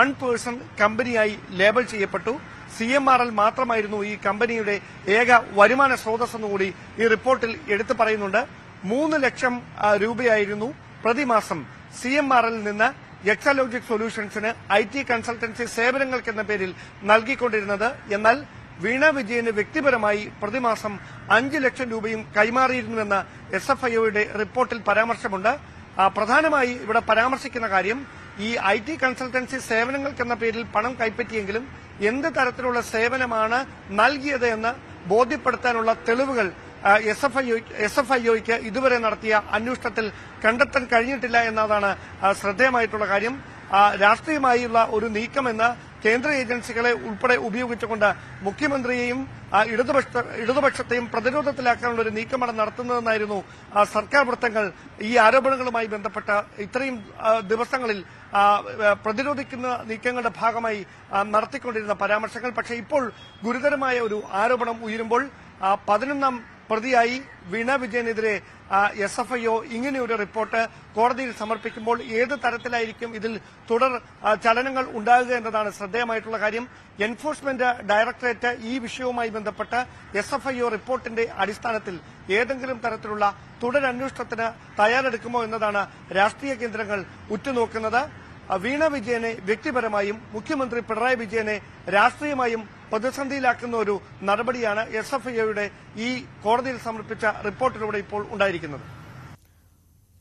1% കമ്പനിയായി ലേബൽ ചെയ്യപ്പെട്ടു. CMRL മാത്രമായിരുന്നു ഈ കമ്പനിയുടെ ഏക വരുമാന സ്രോതസ്സെന്നുകൂടി ഈ റിപ്പോർട്ടിൽ എടുത്തു പറയുന്നുണ്ട്. 3 ലക്ഷം രൂപയായിരുന്നു പ്രതിമാസം CMRL നിന്ന് എക്സാലോജിക് സൊല്യൂഷൻസിന് IT കൺസൾട്ടൻസി സേവനങ്ങൾക്കെന്ന പേരിൽ നൽകിക്കൊണ്ടിരുന്നത്. എന്നാൽ വീണ വിജയന് വ്യക്തിപരമായി പ്രതിമാസം 5 ലക്ഷം രൂപയും കൈമാറിയിരുന്നുവെന്ന് SFIOയുടെ റിപ്പോർട്ടിൽ പരാമർശമുണ്ട്. പ്രധാനമായി ഇവിടെ പരാമർശിക്കുന്ന കാര്യം ഈ IT കൺസൾട്ടൻസി സേവനങ്ങൾക്കെന്ന പേരിൽ പണം കൈപ്പറ്റിയെങ്കിലും എന്ത് തരത്തിലുള്ള സേവനമാണ് നൽകിയത് എന്ന് ബോധ്യപ്പെടുത്താനുള്ള തെളിവുകൾ SFIOയ്ക്ക് ഇതുവരെ നടത്തിയ അന്വേഷണത്തിൽ കണ്ടെത്താൻ കഴിഞ്ഞിട്ടില്ല എന്നതാണ് ശ്രദ്ധേയമായിട്ടുള്ള കാര്യം. രാഷ്ട്രീയമായുള്ള ഒരു നീക്കമെന്ന് കേന്ദ്ര ഏജൻസികളെ ഉൾപ്പെടെ ഉപയോഗിച്ചുകൊണ്ട് മുഖ്യമന്ത്രിയെയും ഇടതുപക്ഷത്തെയും പ്രതിരോധത്തിലാക്കാനുള്ള ഒരു നീക്കമാണ് നടത്തുന്നതെന്നായിരുന്നു സർക്കാർ വൃത്തങ്ങൾ ഈ ആരോപണങ്ങളുമായി ബന്ധപ്പെട്ട ഇത്രയും ദിവസങ്ങളിൽ പ്രതിരോധിക്കുന്ന നീക്കങ്ങളുടെ ഭാഗമായി നടത്തിക്കൊണ്ടിരുന്ന പരാമർശങ്ങൾ. പക്ഷേ ഇപ്പോൾ ഗുരുതരമായ ഒരു ആരോപണം ഉയരുമ്പോൾ 11ാം പ്രതിയായി വീണ വിജയനെതിരെ SFIO ഇങ്ങനെയൊരു റിപ്പോർട്ട് കോടതിയിൽ സമർപ്പിക്കുമ്പോൾ ഏത് തരത്തിലായിരിക്കും ഇതിൽ തുടർ ചലനങ്ങൾ ഉണ്ടാകുക എന്നതാണ് ശ്രദ്ധേയമായിട്ടുള്ള കാര്യം. എൻഫോഴ്സ്മെന്റ് ഡയറക്ടറേറ്റ് ഈ വിഷയവുമായി ബന്ധപ്പെട്ട് SFIO റിപ്പോർട്ടിന്റെ അടിസ്ഥാനത്തിൽ ഏതെങ്കിലും തരത്തിലുള്ള തുടരന്വേഷണത്തിന് തയ്യാറെടുക്കുമോ എന്നതാണ് രാഷ്ട്രീയ കേന്ദ്രങ്ങൾ ഉറ്റുനോക്കുന്നത്. വീണ വിജയനെ വ്യക്തിപരമായും മുഖ്യമന്ത്രി പിണറായി വിജയനെ രാഷ്ട്രീയമായും പ്രതിസന്ധിയിലാക്കുന്ന ഒരു നടപടിയാണ് SFIOയുടെ ഈ കോടതിയിൽ സമർപ്പിച്ച റിപ്പോർട്ടിലൂടെ ഇപ്പോൾ ഉണ്ടായിരിക്കുന്നത്.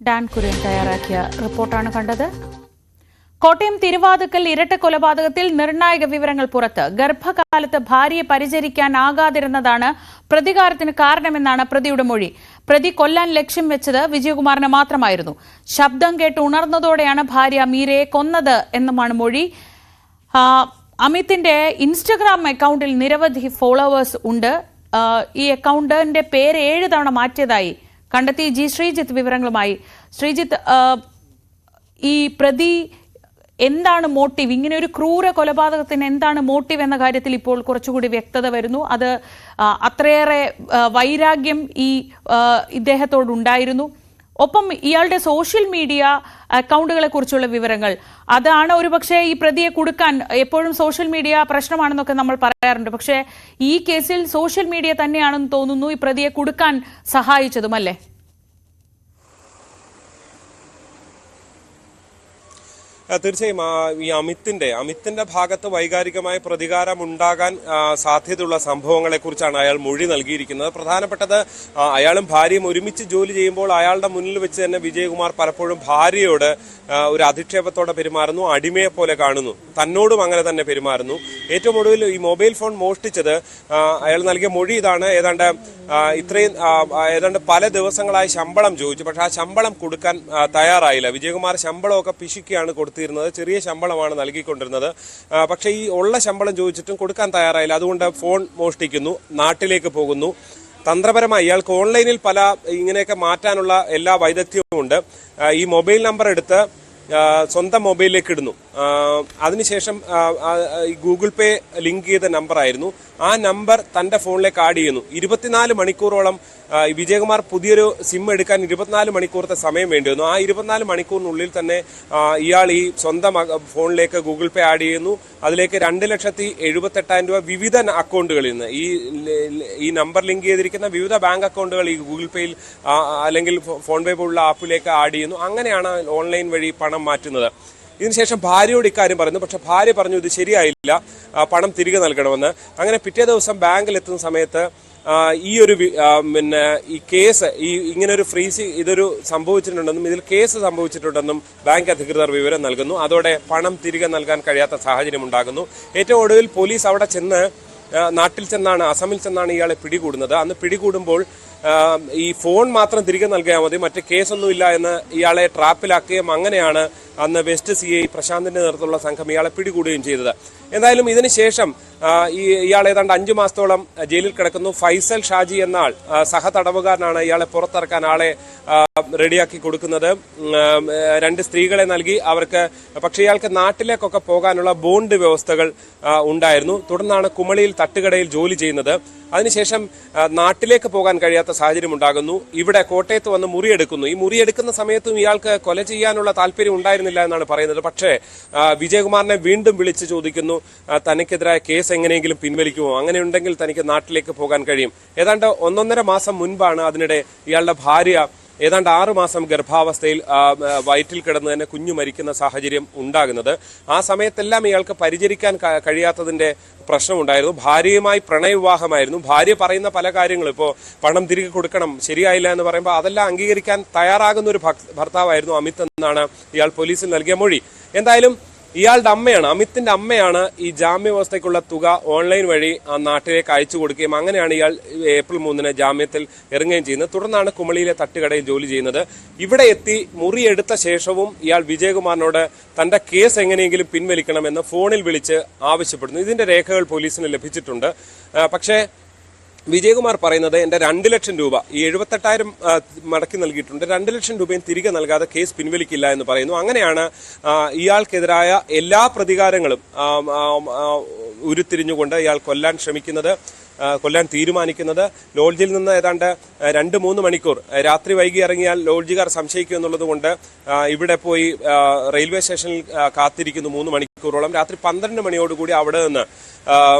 ഡാൻ കുര്യൻ തയ്യാറാക്കിയ റിപ്പോർട്ടാണ് കണ്ടത്. കോട്ടയം തിരുവാതുക്കൽ ഇരട്ട കൊലപാതകത്തിൽ നിർണായക വിവരങ്ങൾ പുറത്ത്. ഗർഭകാലത്ത് ഭാര്യയെ പരിചരിക്കാനാകാതിരുന്നതാണ് പ്രതികാരത്തിന് കാരണമെന്നാണ് പ്രതിയുടെ മൊഴി. പ്രതി കൊല്ലാൻ ലക്ഷ്യം വെച്ചത് വിജയകുമാറിനെ മാത്രമായിരുന്നു. ശബ്ദം കേട്ട് ഉണർന്നതോടെയാണ് ഭാര്യ മീരയെ കൊന്നത് എന്നുമാണ് മൊഴി. അമിത്തിന്റെ ഇൻസ്റ്റഗ്രാം അക്കൗണ്ടിൽ നിരവധി ഫോളോവേഴ്സ് ഉണ്ട്. ഈ അക്കൗണ്ടിന്റെ പേര് 7 തവണ മാറ്റിയതായി കണ്ടെത്തി. ശ്രീജിത്ത് വിവരങ്ങളുമായി. ശ്രീജിത്ത്, ഈ പ്രതി എന്താണ് മോട്ടീവ്? ഇങ്ങനെ ഒരു ക്രൂര കൊലപാതകത്തിന് എന്താണ് മോട്ടീവ് എന്ന കാര്യത്തിൽ ഇപ്പോൾ കുറച്ചുകൂടി വ്യക്തത വരുന്നു. അത് അത്രയേറെ വൈരാഗ്യം ഇദ്ദേഹത്തോടുണ്ടായിരുന്നു. ഒപ്പം ഇയാളുടെ സോഷ്യൽ മീഡിയ അക്കൗണ്ടുകളെ കുറിച്ചുള്ള വിവരങ്ങൾ, അതാണ് ഒരുപക്ഷെ ഈ പ്രതിയെ കുടുക്കാൻ. എപ്പോഴും സോഷ്യൽ മീഡിയ പ്രശ്നമാണെന്നൊക്കെ നമ്മൾ പറയാറുണ്ട്. പക്ഷേ ഈ കേസിൽ സോഷ്യൽ മീഡിയ തന്നെയാണെന്ന് തോന്നുന്നു ഈ പ്രതിയെ കുടുക്കാൻ സഹായിച്ചതും, അല്ലേ? തീർച്ചയായും ഈ അമിത്തിന്റെ ഭാഗത്ത് വൈകാരികമായ പ്രതികാരം ഉണ്ടാകാൻ സാധ്യതയുള്ള സംഭവങ്ങളെ കുറിച്ചാണ് അയാൾ മൊഴി നൽകിയിരിക്കുന്നത്. പ്രധാനപ്പെട്ടത് അയാളും ഭാര്യയും ഒരുമിച്ച് ജോലി ചെയ്യുമ്പോൾ അയാളുടെ മുന്നിൽ വെച്ച് തന്നെ വിജയകുമാർ പലപ്പോഴും ഭാര്യയോട് ഒരു അധിക്ഷേപത്തോടെ പെരുമാറുന്നു, അടിമയെ പോലെ കാണുന്നു, തന്നോടും അങ്ങനെ തന്നെ പെരുമാറുന്നു. ഏറ്റവും ഒടുവിൽ ഈ മൊബൈൽ ഫോൺ മോഷ്ടിച്ചത് അയാൾ നൽകിയ മൊഴി ഇതാണ്. ഏതാണ്ട് പല ദിവസങ്ങളായി ശമ്പളം ചോദിച്ചു, പക്ഷെ ആ ശമ്പളം കൊടുക്കാൻ തയ്യാറായില്ല. വിജയകുമാർ ശമ്പളമൊക്കെ പിശുക്കിയാണ് കൊടുത്തിരുന്നത്, ചെറിയ ശമ്പളമാണ് നൽകിക്കൊണ്ടിരുന്നത്. പക്ഷേ ഈ ഉള്ള ശമ്പളം ചോദിച്ചിട്ടും കൊടുക്കാൻ തയ്യാറായില്ല. അതുകൊണ്ട് ഫോൺ മോഷ്ടിക്കുന്നു, നാട്ടിലേക്ക് പോകുന്നു. തന്ത്രപരമായി ഇയാൾക്ക് ഓൺലൈനിൽ പല ഇങ്ങനെയൊക്കെ മാറ്റാനുള്ള എല്ലാ വൈദഗ്ധ്യവും ഉണ്ട്. ഈ മൊബൈൽ നമ്പർ എടുത്ത് സ്വന്തം മൊബൈലിലേക്ക് ഇടുന്നു. അതിനുശേഷം ഗൂഗിൾ പേ ലിങ്ക് ചെയ്ത നമ്പർ ആയിരുന്നു. ആ നമ്പർ തന്റെ ഫോണിലേക്ക് ആഡ് ചെയ്യുന്നു. 24 മണിക്കൂറോളം വിജയകുമാർ പുതിയൊരു സിം എടുക്കാൻ 24 മണിക്കൂറത്തെ സമയം വേണ്ടി വന്നു. ആ 24 മണിക്കൂറിനുള്ളിൽ തന്നെ ഇയാൾ ഈ സ്വന്തം ഫോണിലേക്ക് ഗൂഗിൾ പേ ആഡ് ചെയ്യുന്നു. അതിലേക്ക് 2,78,000 രൂപ വിവിധ അക്കൗണ്ടുകളിൽ നിന്ന് ഈ നമ്പർ ലിങ്ക് ചെയ്തിരിക്കുന്ന വിവിധ ബാങ്ക് അക്കൗണ്ടുകൾ ഈ ഗൂഗിൾ പേയിൽ അല്ലെങ്കിൽ ഫോൺ പേ പോലുള്ള ആപ്പിലേക്ക് ആഡ് ചെയ്യുന്നു. അങ്ങനെയാണ് ഓൺലൈൻ വഴി പണം മാറ്റുന്നത്. ഇതിനുശേഷം ഭാര്യയോട് ഇക്കാര്യം പറയുന്നു. പക്ഷെ ഭാര്യ പറഞ്ഞു ഇത് ശരിയായില്ല, പണം തിരികെ നൽകണമെന്ന്. അങ്ങനെ പിറ്റേ ദിവസം ബാങ്കിൽ എത്തുന്ന സമയത്ത് ഈ കേസ് ഇങ്ങനൊരു ഇതൊരു സംഭവിച്ചിട്ടുണ്ടെന്നും ഇതിൽ കേസ് സംഭവിച്ചിട്ടുണ്ടെന്നും ബാങ്ക് അധികൃതർ വിവരം നൽകുന്നു. അതോടെ പണം തിരികെ നൽകാൻ കഴിയാത്ത സാഹചര്യം ഉണ്ടാകുന്നു. ഏറ്റവും ഒടുവിൽ പോലീസ് അവിടെ അസമിൽ ചെന്നാണ് ഇയാളെ പിടികൂടുന്നത്. അന്ന് പിടികൂടുമ്പോൾ ഈ ഫോൺ മാത്രം തിരികെ നൽകിയാൽ മതി, മറ്റ് കേസൊന്നുമില്ല എന്ന് ഇയാളെ ട്രാപ്പിലാക്കുകയും അങ്ങനെയാണ് അന്ന് വെസ്റ്റ് CI പ്രശാന്തിന്റെ നേതൃത്വത്തിലുള്ള സംഘം ഇയാളെ പിടികൂടുകയും ചെയ്തത്. എന്തായാലും ഇതിനുശേഷം ഇയാൾ ഏതാണ്ട് 5 മാസത്തോളം ജയിലിൽ കിടക്കുന്നു. ഫൈസൽ ഷാജി എന്ന ആൾ സഹതടവുകാരനാണ് ഇയാളെ പുറത്തിറക്കാൻ ആളെ റെഡിയാക്കി കൊടുക്കുന്നത്. 2 സ്ത്രീകളെ നൽകി അവർക്ക്. പക്ഷേ ഇയാൾക്ക് നാട്ടിലേക്കൊക്കെ പോകാനുള്ള ബോണ്ട് വ്യവസ്ഥകൾ ഉണ്ടായിരുന്നു. തുടർന്നാണ് കുമളിയിൽ തട്ടുകടയിൽ ജോലി ചെയ്യുന്നത്. അതിനുശേഷം നാട്ടിലേക്ക് പോകാൻ കഴിയാത്ത സാഹചര്യം ഉണ്ടാകുന്നു. ഇവിടെ കോട്ടയത്ത് വന്ന് മുറിയെടുക്കുന്നു. ഈ മുറിയെടുക്കുന്ന സമയത്തും ഇയാൾക്ക് കൊല ചെയ്യാനുള്ള താല്പര്യം ഉണ്ടായിരുന്നില്ല എന്നാണ് പറയുന്നത്. പക്ഷേ വിജയകുമാറിനെ വീണ്ടും വിളിച്ച് ചോദിക്കുന്നു, തനിക്കെതിരായ കേസ് എങ്ങനെയെങ്കിലും പിൻവലിക്കുമോ, അങ്ങനെയുണ്ടെങ്കിൽ തനിക്ക് നാട്ടിലേക്ക് പോകാൻ കഴിയും. ഏതാണ്ട് 1.5 മാസം മുൻപാണ് അതിനിടെ ഇയാളുടെ ഭാര്യ ഏതാണ്ട് 6 മാസം ഗർഭാവസ്ഥയിൽ വയറ്റിൽ കിടന്ന് തന്നെ കുഞ്ഞു മരിക്കുന്ന സാഹചര്യം ഉണ്ടാകുന്നത്. ആ സമയത്തെല്ലാം ഇയാൾക്ക് പരിചരിക്കാൻ കഴിയാത്തതിന്റെ പ്രശ്നമുണ്ടായിരുന്നു. ഭാര്യയുമായി പ്രണയവിവാഹമായിരുന്നു. ഭാര്യ പറയുന്ന പല കാര്യങ്ങളും, ഇപ്പോൾ പണം തിരികെ കൊടുക്കണം, ശരിയായില്ല എന്ന് പറയുമ്പോൾ അതെല്ലാം അംഗീകരിക്കാൻ തയ്യാറാകുന്ന ഒരു ഭർത്താവായിരുന്നു അമിത് എന്നാണ് ഇയാൾ പോലീസിൽ നൽകിയ മൊഴി. എന്തായാലും ഇയാളുടെ അമ്മയാണ്, അമിത്തിന്റെ അമ്മയാണ് ഈ ജാമ്യ വ്യവസ്ഥയ്ക്കുള്ള തുക ഓൺലൈൻ വഴി ആ നാട്ടിലേക്ക് അയച്ചു കൊടുക്കുകയും അങ്ങനെയാണ് ഇയാൾ ഏപ്രിൽ 3 ജാമ്യത്തിൽ ഇറങ്ങുകയും ചെയ്യുന്നത്. തുടർന്നാണ് കുമളിയിലെ തട്ടുകടയിൽ ജോലി ചെയ്യുന്നത്. ഇവിടെ എത്തി മുറിയെടുത്ത ശേഷവും ഇയാൾ വിജയകുമാറിനോട് തന്റെ കേസ് എങ്ങനെയെങ്കിലും പിൻവലിക്കണമെന്ന് ഫോണിൽ വിളിച്ച് ആവശ്യപ്പെടുന്നു. ഇതിന്റെ രേഖകൾ പോലീസിന് ലഭിച്ചിട്ടുണ്ട്. പക്ഷേ വിജയകുമാർ പറയുന്നത് എന്റെ 2 ലക്ഷം രൂപ ഈ 78,000 മടക്കി നൽകിയിട്ടുണ്ട്, 2 ലക്ഷം രൂപയും തിരികെ നൽകാതെ കേസ് പിൻവലിക്കില്ല എന്ന് പറയുന്നു. അങ്ങനെയാണ് ഇയാൾക്കെതിരായ എല്ലാ പ്രതികാരങ്ങളും ഉരുത്തിരിഞ്ഞുകൊണ്ട് ഇയാൾ കൊല്ലാൻ തീരുമാനിക്കുന്നത്. ലോഡ്ജിൽ നിന്ന് ഏതാണ്ട് 2-3 മണിക്കൂർ രാത്രി വൈകി ഇറങ്ങിയാൽ ലോഡ്ജുകാർ സംശയിക്കും എന്നുള്ളത് കൊണ്ട് ഇവിടെ പോയി റെയിൽവേ സ്റ്റേഷനിൽ കാത്തിരിക്കുന്നു 3 മണിക്കൂറോളം. രാത്രി 12 മണിയോടുകൂടി അവിടെ നിന്ന്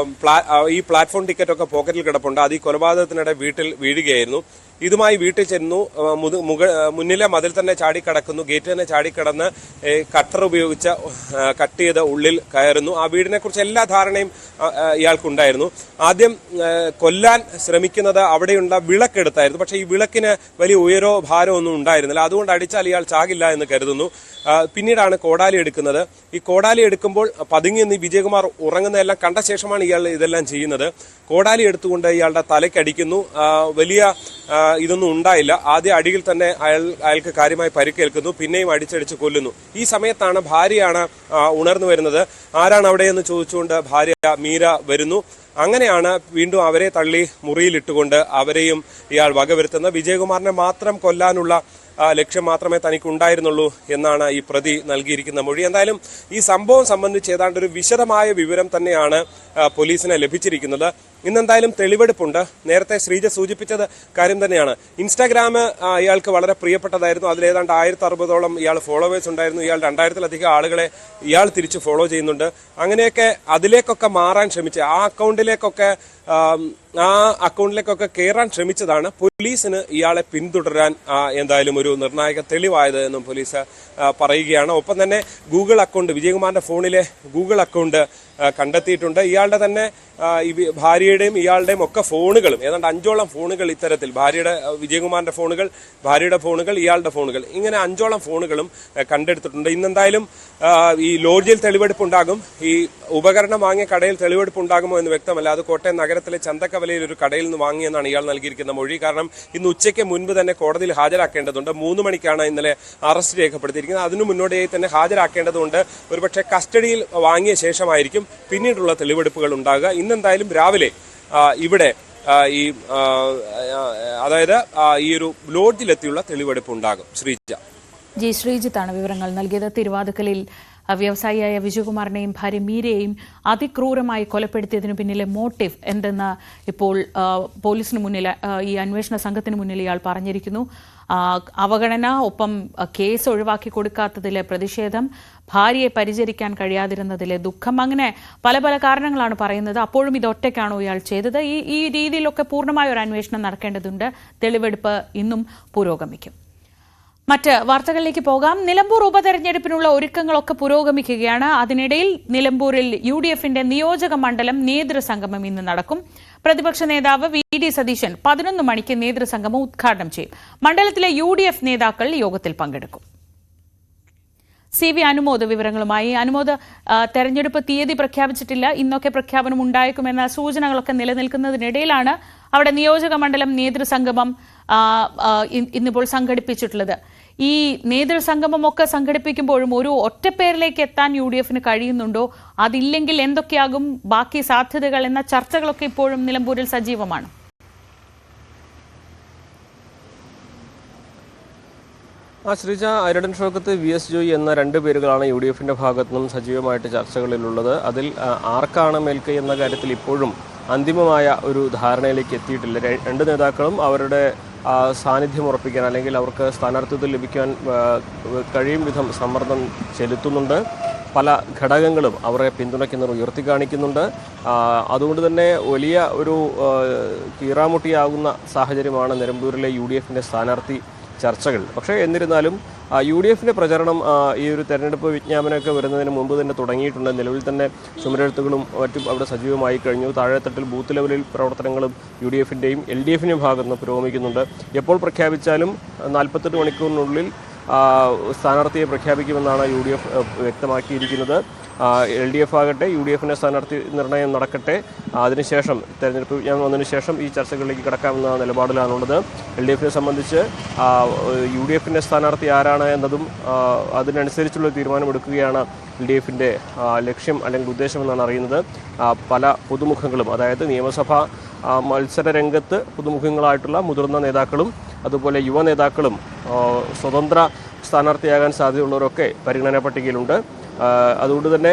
ഈ പ്ലാറ്റ്ഫോം ടിക്കറ്റ് ഒക്കെ പോക്കറ്റിൽ കിടപ്പുണ്ട്. അത് ഈ കൊലപാതകത്തിനിടെ വീട്ടിൽ വീഴുകയായിരുന്നു. ഇതുമായി വീട്ടിൽ ചെന്നു, മുന്നിലെ മതിൽ തന്നെ ചാടിക്കടക്കുന്നു, ഗേറ്റ് തന്നെ ചാടിക്കടന്ന് കട്ടർ ഉപയോഗിച്ച് കട്ട് ചെയ്ത് ഉള്ളിൽ കയറുന്നു. ആ വീടിനെ കുറിച്ച് എല്ലാ ധാരണയും ഇയാൾക്കുണ്ടായിരുന്നു. ആദ്യം കൊല്ലാൻ ശ്രമിക്കുന്നത് അവിടെയുള്ള വിളക്കെടുത്തായിരുന്നു. പക്ഷേ ഈ വിളക്കിന് വലിയ ഉയരോ ഭാരമോ ഒന്നും ഉണ്ടായിരുന്നില്ല. അതുകൊണ്ട് അടിച്ചാൽ ഇയാൾ ചാകില്ല എന്ന് കരുതുന്നു. പിന്നീടാണ് കോടാലി എടുക്കുന്നത്. ഈ കോടാലി എടുക്കുമ്പോൾ പതുങ്ങി നിന്ന് വിജയകുമാർ ഉറങ്ങുന്നതെല്ലാം കണ്ട ശേഷമാണ് ഇയാൾ ഇതെല്ലാം ചെയ്യുന്നത്. കോടാലി എടുത്തുകൊണ്ട് ഇയാളുടെ തലയ്ക്കടിക്കുന്നു. വലിയ ഇതൊന്നും ഉണ്ടായില്ല. ആദ്യ അടിയിൽ തന്നെ അയാൾക്ക് കാര്യമായി പരിക്കേൽക്കുന്നു. പിന്നെയും അടിച്ചടിച്ച് കൊല്ലുന്നു. ഈ സമയത്താണ് ഭാര്യയാണ് ഉണർന്നു വരുന്നത്. ആരാണ് അവിടെയെന്ന് ചോദിച്ചുകൊണ്ട് ഭാര്യ മീര വരുന്നു. അങ്ങനെയാണ് വീണ്ടും അവരെ തള്ളി മുറിയിലിട്ടുകൊണ്ട് അവരെയും ഇയാൾ വകവരുത്തുന്നത്. വിജയകുമാറിനെ മാത്രം കൊല്ലാനുള്ള ലക്ഷ്യം മാത്രമേ തനിക്കുണ്ടായിരുന്നുള്ളൂ എന്നാണ് ഈ പ്രതി നൽകിയിരിക്കുന്ന മൊഴി. എന്തായാലും ഈ സംഭവം സംബന്ധിച്ച് ഏതാണ്ട് ഒരു വിശദമായ വിവരം തന്നെയാണ് പോലീസിന് ലഭിച്ചിരിക്കുന്നത്. ഇന്നെന്തായാലും തെളിവെടുപ്പുണ്ട്. നേരത്തെ ശ്രീജ സൂചിപ്പിച്ചത് കാര്യം തന്നെയാണ്. ഇൻസ്റ്റാഗ്രാം ഇയാൾക്ക് വളരെ പ്രിയപ്പെട്ടതായിരുന്നു. അതിലേതാണ്ട് 1060ഓളം ഇയാൾ ഫോളോവേഴ്സ് ഉണ്ടായിരുന്നു. ഇയാൾ 2000-ലധികം ആളുകളെ ഇയാൾ തിരിച്ച് ഫോളോ ചെയ്യുന്നുണ്ട്. അങ്ങനെയൊക്കെ അതിലേക്കൊക്കെ മാറാൻ ശ്രമിച്ച് ആ അക്കൗണ്ടിലേക്കൊക്കെ ആ അക്കൗണ്ടിലേക്കൊക്കെ കയറാൻ ശ്രമിച്ചതാണ് പോലീസിന് ഇയാളെ പിന്തുടരാൻ എന്തായാലും ഒരു നിർണായക തെളിവായത് എന്നും പോലീസ് പറയുകയാണ്. ഒപ്പം തന്നെ ഗൂഗിൾ അക്കൗണ്ട്, വിജയകുമാറിന്റെ ഫോണിലെ ഗൂഗിൾ അക്കൗണ്ട് കണ്ടെത്തിയിട്ടുണ്ട്. ഇയാളുടെ തന്നെ ഭാര്യയുടെയും ഇയാളുടെയും ഒക്കെ ഫോണുകളും, ഏതാണ്ട് 5ഓളം ഫോണുകൾ ഇത്തരത്തിൽ, വിജയകുമാറിന്റെ ഫോണുകൾ, ഭാര്യയുടെ ഫോണുകൾ, ഇയാളുടെ ഫോണുകൾ, ഇങ്ങനെ 5ഓളം ഫോണുകളും കണ്ടെടുത്തിട്ടുണ്ട്. ഇന്നെന്തായാലും ഈ ലോഡ്ജിൽ തെളിവെടുപ്പ് ഉണ്ടാകും. ഈ ഉപകരണം വാങ്ങിയ കടയിൽ തെളിവെടുപ്പ് ഉണ്ടാകുമോ എന്ന് വ്യക്തമല്ല. അത് കോട്ടയം നഗരത്തിലെ ചന്തക്കവലയിൽ ഒരു കടയിൽ നിന്ന് വാങ്ങിയെന്നാണ് ഇയാൾ നൽകിയിരിക്കുന്ന മൊഴി. കാരണം ഇന്ന് ഉച്ചയ്ക്ക് മുൻപ് തന്നെ കോടതിയിൽ ഹാജരാക്കേണ്ടതുണ്ട്. 3 മണിക്കാണ് ഇന്നലെ അറസ്റ്റ് രേഖപ്പെടുത്തിയിരിക്കുന്നത്. അതിനു മുന്നോടിയായി തന്നെ ഹാജരാക്കേണ്ടതുണ്ട്. ഒരുപക്ഷെ കസ്റ്റഡിയിൽ വാങ്ങിയ ശേഷമായിരിക്കും പിന്നീടുള്ള തെളിവെടുപ്പുകൾ ഉണ്ടാകുക. ഇന്നെന്തായാലും രാവിലെ ഇവിടെ അതായത് ഈ ഒരു ലോഡ്ജിലെത്തിയുള്ള തെളിവെടുപ്പ് ഉണ്ടാകും. ശ്രീജിത്താണ് വിവരങ്ങൾ നൽകിയത്. തിരുവാതുക്കലിൽ വ്യവസായിയായ വിജയകുമാറിനെയും ഭാര്യ മീരയെയും അതിക്രൂരമായി കൊലപ്പെടുത്തിയതിനു പിന്നിലെ മോട്ടീവ് എന്തെന്ന് ഇപ്പോൾ പോലീസിന് മുന്നിൽ, ഈ അന്വേഷണ സംഘത്തിന് മുന്നിൽ ഇയാൾ പറഞ്ഞിരിക്കുന്നു. അവഗണന, ഒപ്പം കേസ് ഒഴിവാക്കി കൊടുക്കാത്തതിലെ പ്രതിഷേധം, ഭാര്യയെ പരിചരിക്കാൻ കഴിയാതിരുന്നതിലെ ദുഃഖം, അങ്ങനെ പല പല കാരണങ്ങളാണ് പറയുന്നത്. അപ്പോഴും ഇത് ഒറ്റയ്ക്കാണോ ഇയാൾ ചെയ്തത്? ഈ രീതിയിലൊക്കെ പൂർണ്ണമായ ഒരു അന്വേഷണം നടക്കേണ്ടതുണ്ട്. തെളിവെടുപ്പ് ഇന്നും പുരോഗമിക്കും. മറ്റ് വാർത്തകളിലേക്ക് പോകാം. നിലമ്പൂർ ഉപതെരഞ്ഞെടുപ്പിനുള്ള ഒരുക്കങ്ങളൊക്കെ പുരോഗമിക്കുകയാണ്. അതിനിടയിൽ നിലമ്പൂരിൽ UDFന്റെ നിയോജക മണ്ഡലം നേതൃസംഗമം ഇന്ന് നടക്കും. പ്രതിപക്ഷ നേതാവ് VD സതീശൻ 11 മണിക്ക് നേതൃസംഗമം ഉദ്ഘാടനം ചെയ്യും. മണ്ഡലത്തിലെ UDF നേതാക്കൾ യോഗത്തിൽ പങ്കെടുക്കും. CV അനുമോദ് വിവരങ്ങളുമായി. അനുമോദ്, തെരഞ്ഞെടുപ്പ് തീയതി പ്രഖ്യാപിച്ചിട്ടില്ല. ഇന്നൊക്കെ പ്രഖ്യാപനം ഉണ്ടായേക്കുമെന്ന സൂചനകളൊക്കെ നിലനിൽക്കുന്നതിനിടയിലാണ് അവിടെ നിയോജക മണ്ഡലം നേതൃസംഗമം ഇന്നിപ്പോൾ സംഘടിപ്പിച്ചിട്ടുള്ളത്. ഈ നേതൃസംഗമമൊക്കെ സംഘടിപ്പിക്കുമ്പോഴും ഒരു ഒറ്റപ്പേരിലേക്ക് എത്താൻ UDFന് കഴിയുന്നുണ്ടോ? അതില്ലെങ്കിൽ എന്തൊക്കെയാകും ബാക്കി സാധ്യതകൾ എന്ന ചർച്ചകളൊക്കെ ഇപ്പോഴും നിലമ്പൂരിൽ സജീവമാണ്. ശ്രീജ, ഐരടൻ ഷൗക്കത്ത്, VS ജോയി എന്ന 2 പേരുകളാണ് UDFന്റെ ഭാഗത്തു നിന്നും സജീവമായിട്ട് ചർച്ചകളിലുള്ളത്. അതിൽ ആർക്കാണ് മേൽക്കൈ എന്ന കാര്യത്തിൽ ഇപ്പോഴും അന്തിമമായ ഒരു ധാരണയിലേക്ക് എത്തിയിട്ടില്ല. 2 നേതാക്കളും അവരുടെ സാന്നിധ്യം ഉറപ്പിക്കാൻ, അല്ലെങ്കിൽ അവർക്ക് സ്ഥാനാർത്ഥിത്വം ലഭിക്കാൻ കഴിയും വിധം സമ്മർദ്ദം ചെലുത്തുന്നുണ്ട്. പല ഘടകങ്ങളും അവരെ പിന്തുണയ്ക്കുന്നവർ ഉയർത്തി കാണിക്കുന്നുണ്ട്. അതുകൊണ്ട് തന്നെ വലിയ ഒരു കീറാമുട്ടിയാകുന്ന സാഹചര്യമാണ് നിലമ്പൂരിലെ UDFന്റെ സ്ഥാനാർത്ഥി ചർച്ചകൾ. പക്ഷേ എന്നിരുന്നാലും UDFന്റെ പ്രചരണം ഈ ഒരു തെരഞ്ഞെടുപ്പ് വിജ്ഞാപനമൊക്കെ വരുന്നതിന് മുമ്പ് തന്നെ തുടങ്ങിയിട്ടുണ്ട്. നിലവിൽ തന്നെ ചുമരെഴുത്തുകളും മറ്റും അവിടെ സജീവമായി കഴിഞ്ഞു. താഴെത്തട്ടിൽ ബൂത്ത് ലെവലിൽ പ്രവർത്തനങ്ങളും UDFന്റെയും LDFന്റെയും ഭാഗത്ത് നിന്ന് പുരോഗമിക്കുന്നുണ്ട്. എപ്പോൾ പ്രഖ്യാപിച്ചാലും 48 മണിക്കൂറിനുള്ളിൽ സ്ഥാനാർത്ഥിയെ പ്രഖ്യാപിക്കുമെന്നാണ് UDF വ്യക്തമാക്കിയിരിക്കുന്നത്. LDF ആകട്ടെ UDFന്റെ സ്ഥാനാർത്ഥി നിർണയം നടക്കട്ടെ, അതിനുശേഷം തെരഞ്ഞെടുപ്പ് വിജ്ഞാപനം വന്നതിന് ശേഷം ഈ ചർച്ചകളിലേക്ക് കടക്കാമെന്ന നിലപാടിലാണുള്ളത്. LDFനെ സംബന്ധിച്ച് UDFന്റെ സ്ഥാനാർത്ഥി ആരാണ് എന്നതും അതിനനുസരിച്ചുള്ള തീരുമാനമെടുക്കുകയാണ് LDFന്റെ ലക്ഷ്യം അല്ലെങ്കിൽ ഉദ്ദേശമെന്നാണ് അറിയുന്നത്. പല പുതുമുഖങ്ങളും, അതായത് നിയമസഭാ മത്സര രംഗത്ത് പുതുമുഖങ്ങളായിട്ടുള്ള മുതിർന്ന നേതാക്കളും അതുപോലെ യുവ നേതാക്കളും സ്വതന്ത്ര സ്ഥാനാർത്ഥിയാകാൻ സാധ്യതയുള്ളവരൊക്കെ പരിഗണനാ പട്ടികയിലുണ്ട്. അതുകൊണ്ട് തന്നെ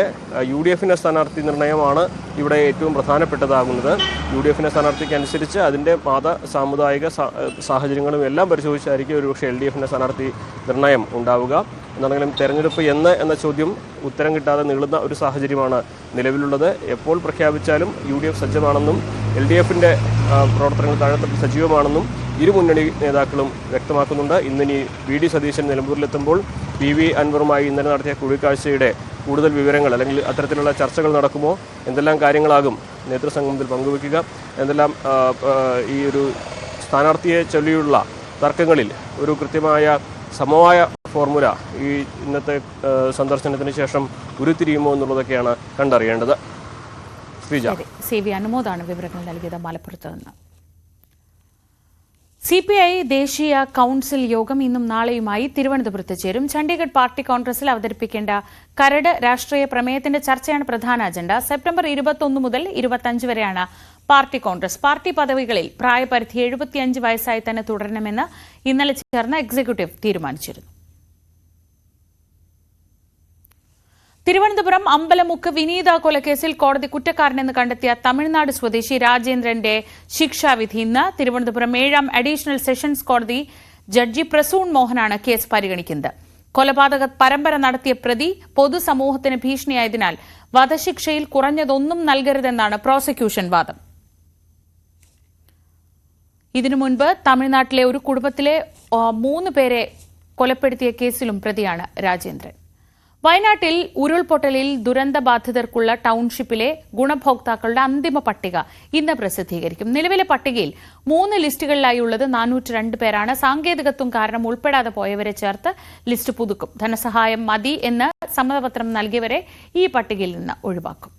UDFന്റെ സ്ഥാനാർത്ഥി നിർണയമാണ് ഇവിടെ ഏറ്റവും പ്രധാനപ്പെട്ടതാകുന്നത്. UDFന്റെ സ്ഥാനാർത്ഥിക്ക് അനുസരിച്ച് അതിൻ്റെ സാമുദായിക സാഹചര്യങ്ങളും എല്ലാം പരിശോധിച്ചായിരിക്കും ഒരുപക്ഷെ LDFന്റെ സ്ഥാനാർത്ഥി നിർണയം ഉണ്ടാവുക. എന്നാണെങ്കിലും തെരഞ്ഞെടുപ്പ് എന്ന ചോദ്യം ഉത്തരം കിട്ടാതെ നീളുന്ന ഒരു സാഹചര്യമാണ് നിലവിലുള്ളത്. എപ്പോൾ പ്രഖ്യാപിച്ചാലും UDF സജ്ജമാണെന്നും LDFന്റെ പ്രവർത്തനങ്ങൾ താഴെത്തട്ടിൽ സജീവമാണെന്നും ഇരു മുന്നണി നേതാക്കളും വ്യക്തമാക്കുന്നുണ്ട്. ഇന്നിനി VD സതീശൻ നിലമ്പൂരിലെത്തുമ്പോൾ PV അൻവറുമായി ഇന്നലെ നടത്തിയ കൂടിക്കാഴ്ചയുടെ കൂടുതൽ വിവരങ്ങൾ, അല്ലെങ്കിൽ അത്തരത്തിലുള്ള ചർച്ചകൾ നടക്കുമോ, എന്തെല്ലാം കാര്യങ്ങളാകും നേതൃസംഗമത്തിൽ പങ്കുവയ്ക്കുക, എന്തെല്ലാം ഈ ഒരു സ്ഥാനാർത്ഥിയെ ചൊല്ലിയുള്ള തർക്കങ്ങളിൽ ഒരു കൃത്യമായ സമവായ ഫോർമുല ഈ ഇന്നത്തെ സന്ദർശനത്തിന് ശേഷം ഉരുത്തിരിയുമോ എന്നുള്ളതൊക്കെയാണ് കണ്ടറിയേണ്ടത്. ശ്രീജ, CV അനുമോദാണ് വിവരങ്ങൾ നൽകിയത് മലപ്പുറത്ത് നിന്ന്. CPI ദേശീയ കൌൺസിൽ യോഗം ഇന്നും നാളെയുമായി തിരുവനന്തപുരത്ത് ചേരും. ചണ്ഡീഗഡ് പാർട്ടി കോൺഗ്രസിൽ അവതരിപ്പിക്കേണ്ട കരട് രാഷ്ട്രീയ പ്രമേയത്തിന്റെ ചർച്ചയാണ് പ്രധാന അജണ്ട. സെപ്റ്റംബർ 21 മുതൽ 25 വരെയാണ് പാർട്ടി കോൺഗ്രസ്. പാർട്ടി പദവികളിൽ പ്രായപരിധി 75 വയസ്സായി തന്നെ തുടരണമെന്ന് ഇന്നലെ ചേർന്ന എക്സിക്യൂട്ടീവ് തീരുമാനിച്ചിരുന്നു. തിരുവനന്തപുരം അമ്പലമുക്ക് വിനീത കൊലക്കേസിൽ കോടതി കുറ്റക്കാരനെന്ന് കണ്ടെത്തിയ തമിഴ്നാട് സ്വദേശി രാജേന്ദ്രന്റെ ശിക്ഷാവിധി ഇന്ന്. തിരുവനന്തപുരം 7ാം അഡീഷണൽ സെഷൻസ് കോടതി ജഡ്ജി പ്രസൂൺ മോഹനാണ് കേസ് പരിഗണിക്കുന്നത്. കൊലപാതക പരമ്പര നടത്തിയ പ്രതി പൊതുസമൂഹത്തിന് ഭീഷണിയായതിനാൽ വധശിക്ഷയിൽ കുറഞ്ഞതൊന്നും നൽകരുതെന്നാണ് പ്രോസിക്യൂഷൻ വാദം. ഇതിനു മുൻപ് തമിഴ്നാട്ടിലെ ഒരു കുടുംബത്തിലെ 3 പേരെ കൊലപ്പെടുത്തിയ കേസിലും പ്രതിയാണ് രാജേന്ദ്രൻ. വയനാട്ടിൽ ഉരുൾപൊട്ടലിൽ ദുരന്തബാധിതർക്കുള്ള ടൌൺഷിപ്പിലെ ഗുണഭോക്താക്കളുടെ അന്തിമ പട്ടിക ഇന്ന് പ്രസിദ്ധീകരിക്കും. നിലവിലെ പട്ടികയിൽ 3 ലിസ്റ്റുകളിലായുള്ളത് 402 പേരാണ്. സാങ്കേതികത്വം കാരണം ഉൾപ്പെടാതെ പോയവരെ ചേർത്ത് ലിസ്റ്റ് പുതുക്കും. ധനസഹായം മതി എന്ന് സമ്മതപത്രം നൽകിയവരെ ഈ പട്ടികയിൽ നിന്ന് ഒഴിവാക്കും.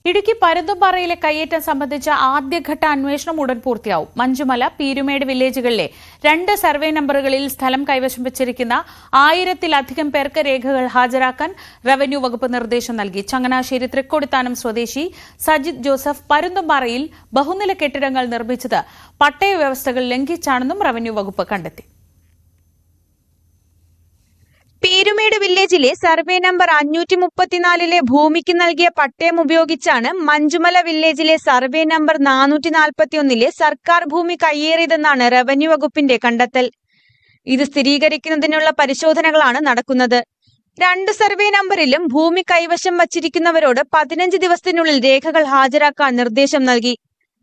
ഇടുക്കി പരുന്തുംപാറയിലെ കയ്യേറ്റം സംബന്ധിച്ച ആദ്യഘട്ട അന്വേഷണം ഉടൻ പൂർത്തിയാവും. മഞ്ചുമല, പീരുമേട് വില്ലേജുകളിലെ 2 സർവേ നമ്പറുകളിൽ സ്ഥലം കൈവശം വച്ചിരിക്കുന്ന 1000-ലധികം പേർക്ക് രേഖകൾ ഹാജരാക്കാൻ റവന്യൂ വകുപ്പ് നിർദ്ദേശം നൽകി. ചങ്ങനാശ്ശേരി തൃക്കൊടിത്താനം സ്വദേശി സജിത് ജോസഫ് പരുന്തുംപാറയിൽ ബഹുനില കെട്ടിടങ്ങൾ നിർമ്മിച്ചത് പട്ടയ വ്യവസ്ഥകൾ ലംഘിച്ചാണെന്നും റവന്യൂ വകുപ്പ് കണ്ടെത്തി. പീരുമേട് വില്ലേജിലെ സർവേ നമ്പർ 534 ഭൂമിക്ക് നൽകിയ പട്ടയം ഉപയോഗിച്ചാണ് മഞ്ചുമല വില്ലേജിലെ സർവേ നമ്പർ 441 സർക്കാർ ഭൂമി കയ്യേറിയതെന്നാണ് റവന്യൂ വകുപ്പിന്റെ കണ്ടെത്തൽ. ഇത് സ്ഥിരീകരിക്കുന്നതിനുള്ള പരിശോധനകളാണ് നടക്കുന്നത്. 2 സർവേ നമ്പറിലും ഭൂമി കൈവശം വച്ചിരിക്കുന്നവരോട് 15 ദിവസത്തിനുള്ളിൽ രേഖകൾ ഹാജരാക്കാൻ നിർദ്ദേശം നൽകി.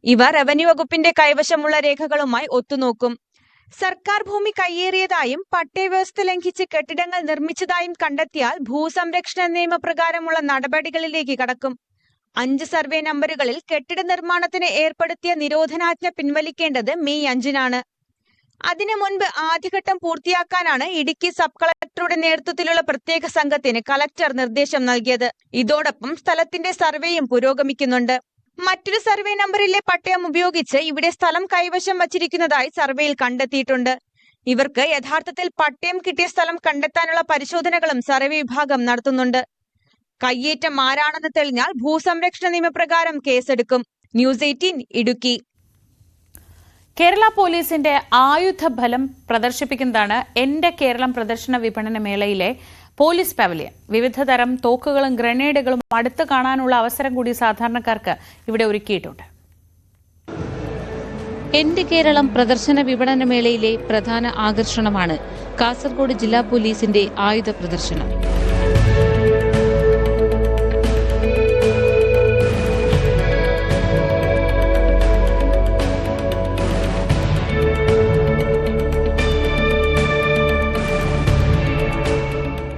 ഇവ റവന്യൂ വകുപ്പിന്റെ കൈവശമുള്ള രേഖകളുമായി ഒത്തുനോക്കും. സർക്കാർ ഭൂമി കയ്യേറിയതായും പട്ടയവ്യവസ്ഥ ലംഘിച്ച് കെട്ടിടങ്ങൾ നിർമ്മിച്ചതായും കണ്ടെത്തിയാൽ ഭൂസംരക്ഷണ നിയമപ്രകാരമുള്ള നടപടികളിലേക്ക് കടക്കും. 5 സർവേ നമ്പറുകളിൽ കെട്ടിട നിർമ്മാണത്തിന് ഏർപ്പെടുത്തിയ നിരോധനാജ്ഞ പിൻവലിക്കേണ്ടത് മെയ് 5-നാണ്. അതിനു മുൻപ് ആദ്യഘട്ടം പൂർത്തിയാക്കാനാണ് ഇടുക്കി സബ് കളക്ടറുടെ നേതൃത്വത്തിലുള്ള പ്രത്യേക സംഘത്തിന് കളക്ടർ നിർദ്ദേശം നൽകിയത്. ഇതോടൊപ്പം സ്ഥലത്തിന്റെ സർവേയും പുരോഗമിക്കുന്നുണ്ട്. മറ്റൊരു സർവേ നമ്പറിലെ പട്ടയം ഉപയോഗിച്ച് ഇവിടെ സ്ഥലം കൈവശം വച്ചിരിക്കുന്നതായി സർവേയിൽ കണ്ടെത്തിയിട്ടുണ്ട്. ഇവർക്ക് യഥാർത്ഥത്തിൽ പട്ടയം കിട്ടിയ സ്ഥലം കണ്ടെത്താനുള്ള പരിശോധനകളും സർവേ വിഭാഗം നടത്തുന്നുണ്ട്. കയ്യേറ്റം ആരാണെന്ന് തെളിഞ്ഞാൽ ഭൂസംരക്ഷണ നിയമപ്രകാരം കേസെടുക്കും. ന്യൂസ് 18 ഇടുക്കി. കേരള പോലീസിന്റെ ആയുധബലം പ്രദർശിപ്പിക്കുന്നതാണ് എന്റെ കേരളം പ്രദർശന വിപണന മേളയിലെ പോലീസ് പവലിയൻ. വിവിധ തരം തോക്കുകളും ഗ്രനേഡുകളും അടുത്ത് കാണാനുള്ള അവസരം കൂടി സാധാരണക്കാർക്ക് ഇവിടെ ഒരുക്കിയിട്ടുണ്ട്. എന്റെ കേരളം പ്രദർശന വിപണന മേളയിലെ പ്രധാന ആകർഷണമാണ് കാസർഗോഡ് ജില്ലാ പോലീസിന്റെ ആയുധ പ്രദർശനം.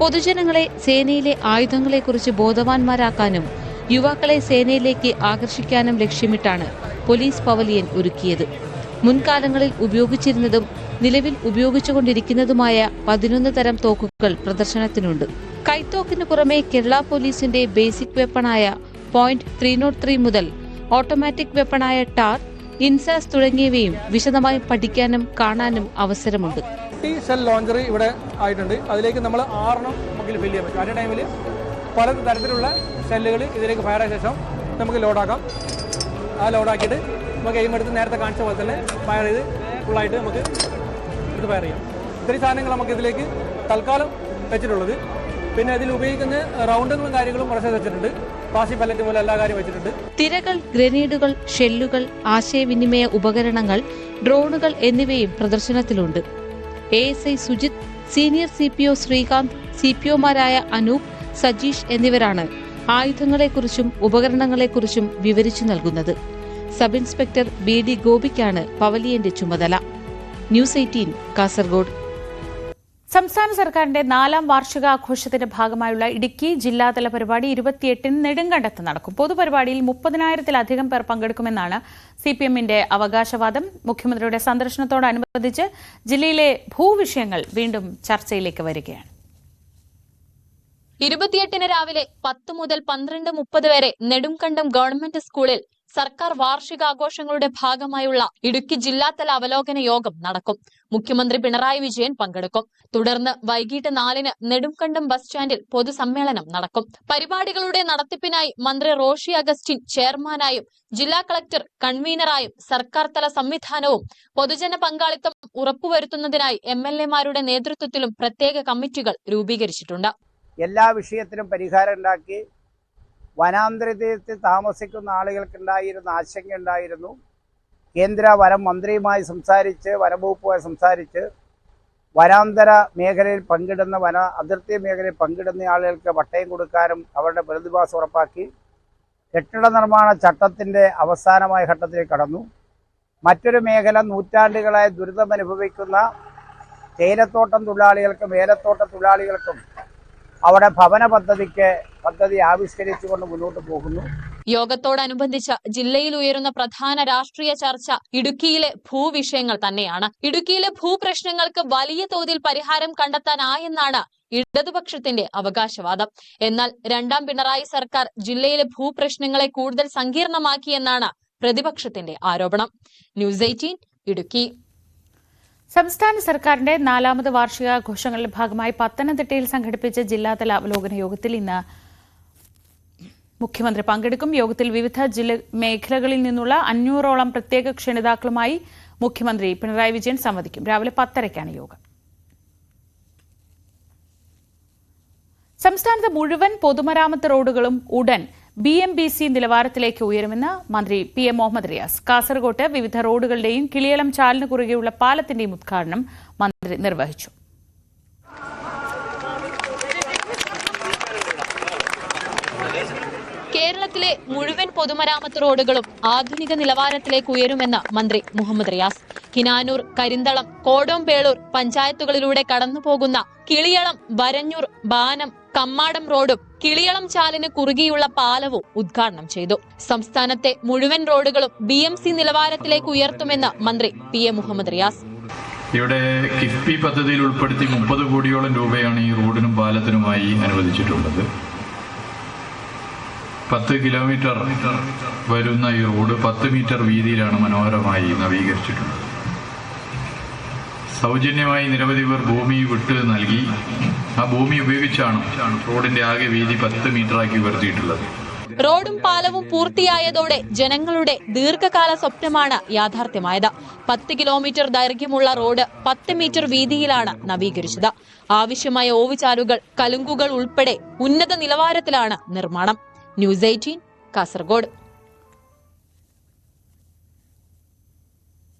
പൊതുജനങ്ങളെ സേനയിലെ ആയുധങ്ങളെക്കുറിച്ച് ബോധവാന്മാരാക്കാനും യുവാക്കളെ സേനയിലേക്ക് ആകർഷിക്കാനും ലക്ഷ്യമിട്ടാണ് പോലീസ് പവലിയൻ ഒരുക്കിയത്. മുൻകാലങ്ങളിൽ ഉപയോഗിച്ചിരുന്നതും നിലവിൽ ഉപയോഗിച്ചുകൊണ്ടിരിക്കുന്നതുമായ 11 തരം തോക്കുകൾ പ്രദർശനത്തിനുണ്ട്. കൈത്തോക്കിന് പുറമെ കേരള പോലീസിന്റെ ബേസിക് വെപ്പണായ .303 മുതൽ ഓട്ടോമാറ്റിക് വെപ്പണായ ടാർ, ഇൻസാസ് തുടങ്ങിയവയും വിശദമായി പഠിക്കാനും കാണാനും അവസരമുണ്ട്. ഷെൽ ലോഞ്ചർ ഇവിടെ ആയിട്ടുണ്ട്. അതിലേക്ക് നമ്മൾ 6 നമുക്ക് ഫില്ല് ചെയ്യാൻ പറ്റും. അതേ ടൈമിൽ പല തരത്തിലുള്ള ഷെല്ലുകൾ ഇതിലേക്ക് ഫയർ ആയ ശേഷം നമുക്ക് ലോഡാക്കാം. ആ ലോഡാക്കിയിട്ട് നമുക്ക് എയിം എടുത്ത് നേരത്തെ കാണിച്ച പോലെ തന്നെ ഫയർ ചെയ്ത് ഫുള്ളായിട്ട് നമുക്ക് എടുത്ത് ഫയർ ചെയ്യാം. ഇത്രയും സാധനങ്ങൾ നമുക്ക് ഇതിലേക്ക് തൽക്കാലം വെച്ചിട്ടുള്ളത്. പിന്നെ അതിൽ ഉപയോഗിക്കുന്ന റൗണ്ടുകളും കാര്യങ്ങളും കുറച്ച് വെച്ചിട്ടുണ്ട്. പാസി പല്ലറ്റ് പോലെ എല്ലാ കാര്യം വെച്ചിട്ടുണ്ട്. തിരകൾ, ഗ്രനേഡുകൾ, ഷെല്ലുകൾ, ആശയവിനിമയ ഉപകരണങ്ങൾ, ഡ്രോണുകൾ എന്നിവയും പ്രദർശനത്തിലുണ്ട്. ASI Sujith, senior CPO Sreekanth, CPOമാരായ അനൂപ്, സജീഷ് എന്നിവരാണ് ആയുധങ്ങളെക്കുറിച്ചും ഉപകരണങ്ങളെക്കുറിച്ചും വിവരിച്ചു നൽകുന്നത്. സബ് ഇൻസ്പെക്ടർ BD ഗോപിക്കാണ് പവലിയന്റെ ചുമതല. ന്യൂസ് 18 കാസർഗോഡ്. സംസ്ഥാന സർക്കാരിന്റെ 4ാം വാർഷികാഘോഷത്തിന്റെ ഭാഗമായുള്ള ഇടുക്കി ജില്ലാതല പരിപാടി 28-ന് നെടുങ്കണ്ടത്ത് നടക്കും. പൊതുപരിപാടിയിൽ 30,000-ലധികം പേർ പങ്കെടുക്കുമെന്നാണ് CPMന്റെ അവകാശവാദം. മുഖ്യമന്ത്രിയുടെ സന്ദർശനത്തോടനുബന്ധിച്ച് ജില്ലയിലെ ഭൂവിഷയങ്ങൾ വീണ്ടും ചർച്ചയിലേക്ക് വരികയാണ്. 28-ന് രാവിലെ 10 മുതൽ 12:30 വരെ നെടുങ്കണ്ടം ഗവൺമെന്റ് സ്കൂളിൽ സർക്കാർ വാർഷികാഘോഷങ്ങളുടെ ഭാഗമായുള്ള ഇടുക്കി ജില്ലാതല അവലോകന യോഗം നടക്കും. മുഖ്യമന്ത്രി പിണറായി വിജയൻ പങ്കെടുക്കും. തുടർന്ന് വൈകിട്ട് 4-ന് നെടുങ്കണ്ടം ബസ് സ്റ്റാൻഡിൽ പൊതുസമ്മേളനം നടക്കും. പരിപാടികളുടെ നടത്തിപ്പിനായി മന്ത്രി റോഷി അഗസ്റ്റിൻ ചെയർമാനായും ജില്ലാ കളക്ടർ കൺവീനറായും സർക്കാർ തല സംവിധാനവും പൊതുജന പങ്കാളിത്തം ഉറപ്പുവരുത്തുന്നതിനായി MLA-മാരുടെ നേതൃത്വത്തിലും പ്രത്യേക കമ്മിറ്റികൾ രൂപീകരിച്ചിട്ടുണ്ട്. എല്ലാ വിഷയത്തിനും പരിഹാരം ഉണ്ടാക്കി വനാന്തരത്തിൽ താമസിക്കുന്ന ആളുകൾക്കുണ്ടായിരുന്ന ആശങ്കയുണ്ടായിരുന്നു. കേന്ദ്ര വനം മന്ത്രിയുമായി സംസാരിച്ച് വനംവകുപ്പുമായി സംസാരിച്ച് വനാന്തര മേഖലയിൽ അതിർത്തി മേഖലയിൽ പങ്കിടുന്ന ആളുകൾക്ക് പട്ടയം കൊടുക്കാനും അവരുടെ പ്രതിഭാസം ഉറപ്പാക്കി കെട്ടിട നിർമ്മാണ ചട്ടത്തിൻ്റെ അവസാനമായ ഘട്ടത്തിൽ കടന്നു. മറ്റൊരു മേഖല നൂറ്റാണ്ടുകളായി ദുരിതമനുഭവിക്കുന്ന തേയിലത്തോട്ടം തൊഴിലാളികൾക്കും ഏലത്തോട്ട തൊഴിലാളികൾക്കും അവിടെ ഭവന പദ്ധതി ആവിഷ്കരിച്ചുകൊണ്ട് മുന്നോട്ട് പോകുന്നു. യോഗത്തോടനുബന്ധിച്ച് ജില്ലയിൽ ഉയരുന്ന പ്രധാന രാഷ്ട്രീയ ചർച്ച ഇടുക്കിയിലെ ഭൂവിഷയങ്ങൾ തന്നെയാണ്. ഇടുക്കിയിലെ ഭൂപ്രശ്നങ്ങൾക്ക് വലിയ തോതിൽ പരിഹാരം കണ്ടെത്താനായെന്നാണ് ഇടതുപക്ഷത്തിന്റെ അവകാശവാദം. എന്നാൽ രണ്ടാം പിണറായി സർക്കാർ ജില്ലയിലെ ഭൂപ്രശ്നങ്ങളെ കൂടുതൽ സങ്കീർണമാക്കിയെന്നാണ് പ്രതിപക്ഷത്തിന്റെ ആരോപണം. ന്യൂസ് 18 ഇടുക്കി. സംസ്ഥാന സർക്കാരിന്റെ 4ാമത് വാർഷികാഘോഷങ്ങളുടെ ഭാഗമായി പത്തനംതിട്ടയിൽ സംഘടിപ്പിച്ച ജില്ലാതല അവലോകന യോഗത്തിൽ ഇന്ന് മുഖ്യമന്ത്രി പങ്കെടുക്കും. യോഗത്തിൽ വിവിധ മേഖലകളിൽ നിന്നുള്ള 500ഓളം പ്രത്യേക ക്ഷണിതാക്കളുമായി മുഖ്യമന്ത്രി പിണറായി വിജയൻ സംവദിക്കും. രാവിലെ 10:30ക്കാണ് യോഗം. സംസ്ഥാനത്തെ മുഴുവൻ പൊതുമരാമത്ത് റോഡുകളും ഉടൻ BMBC നിലവാരത്തിലേക്ക് ഉയരുമെന്ന് മന്ത്രി PM മുഹമ്മദ് റിയാസ്. കാസർകോട്ട് വിവിധ റോഡുകളുടെയും കിളിയളം ചാലിന് കുറുകെയുള്ള പാലത്തിന്റെയും ഉദ്ഘാടനം മന്ത്രി നിർവഹിച്ചു. കേരളത്തിലെ മുഴുവൻ പൊതുമരാമത്ത് റോഡുകളും ആധുനിക നിലവാരത്തിലേക്ക് ഉയരുമെന്ന് മന്ത്രി മുഹമ്മദ് റിയാസ്. കിനാനൂർ, കരിന്തളം, കോടോംപേളൂർ പഞ്ചായത്തുകളിലൂടെ കടന്നുപോകുന്ന കിളിയളം, വരഞ്ഞൂർ, ബാനം, കമ്മാടം റോഡും കിളിയളം ചാലിന് കുറുകിയുള്ള പാലവും ഉദ്ഘാടനം ചെയ്തു. സംസ്ഥാനത്തെ മുഴുവൻ റോഡുകളും BMC നിലവാരത്തിലേക്ക് ഉയർത്തുമെന്ന് മന്ത്രി PM മുഹമ്മദ് റിയാസ്. ഇവിടെ കിഫ്ബി പദ്ധതിയിൽ ഉൾപ്പെടുത്തി 30 കോടിയോളം രൂപയാണ് ഈ റോഡിനും പാലത്തിനുമായി അനുവദിച്ചിട്ടുള്ളത്. 10 കിലോമീറ്റർ വരുന്ന ഈ റോഡ് 10 മീറ്റർ വീതിയിലാണ് മനോഹരമായി നവീകരിച്ചിട്ടുള്ളത്. സൗജന്യമായി നിരവധി പേർ ഭൂമി വിട്ട് നൽകി. ആ ഭൂമി ഉപയോഗിച്ചാണ് റോഡിന്റെ ആകെ വീതി 10 മീറ്ററാക്കി ഉയർത്തിയിട്ടുള്ളത്. റോഡും പാലവും പൂർത്തിയായതോടെ ജനങ്ങളുടെ ദീർഘകാല സ്വപ്നമാണ് യാഥാർത്ഥ്യമായത്. 10 കിലോമീറ്റർ ദൈർഘ്യമുള്ള റോഡ് 10 മീറ്റർ വീതിയിലാണ് നവീകരിച്ചത്. ആവശ്യമായ ഓവുചാലുകൾ, കലുങ്കുകൾ ഉൾപ്പെടെ ഉന്നത നിലവാരത്തിലാണ് നിർമ്മാണം. ന്യൂസ് 18 കാസർഗോഡ്.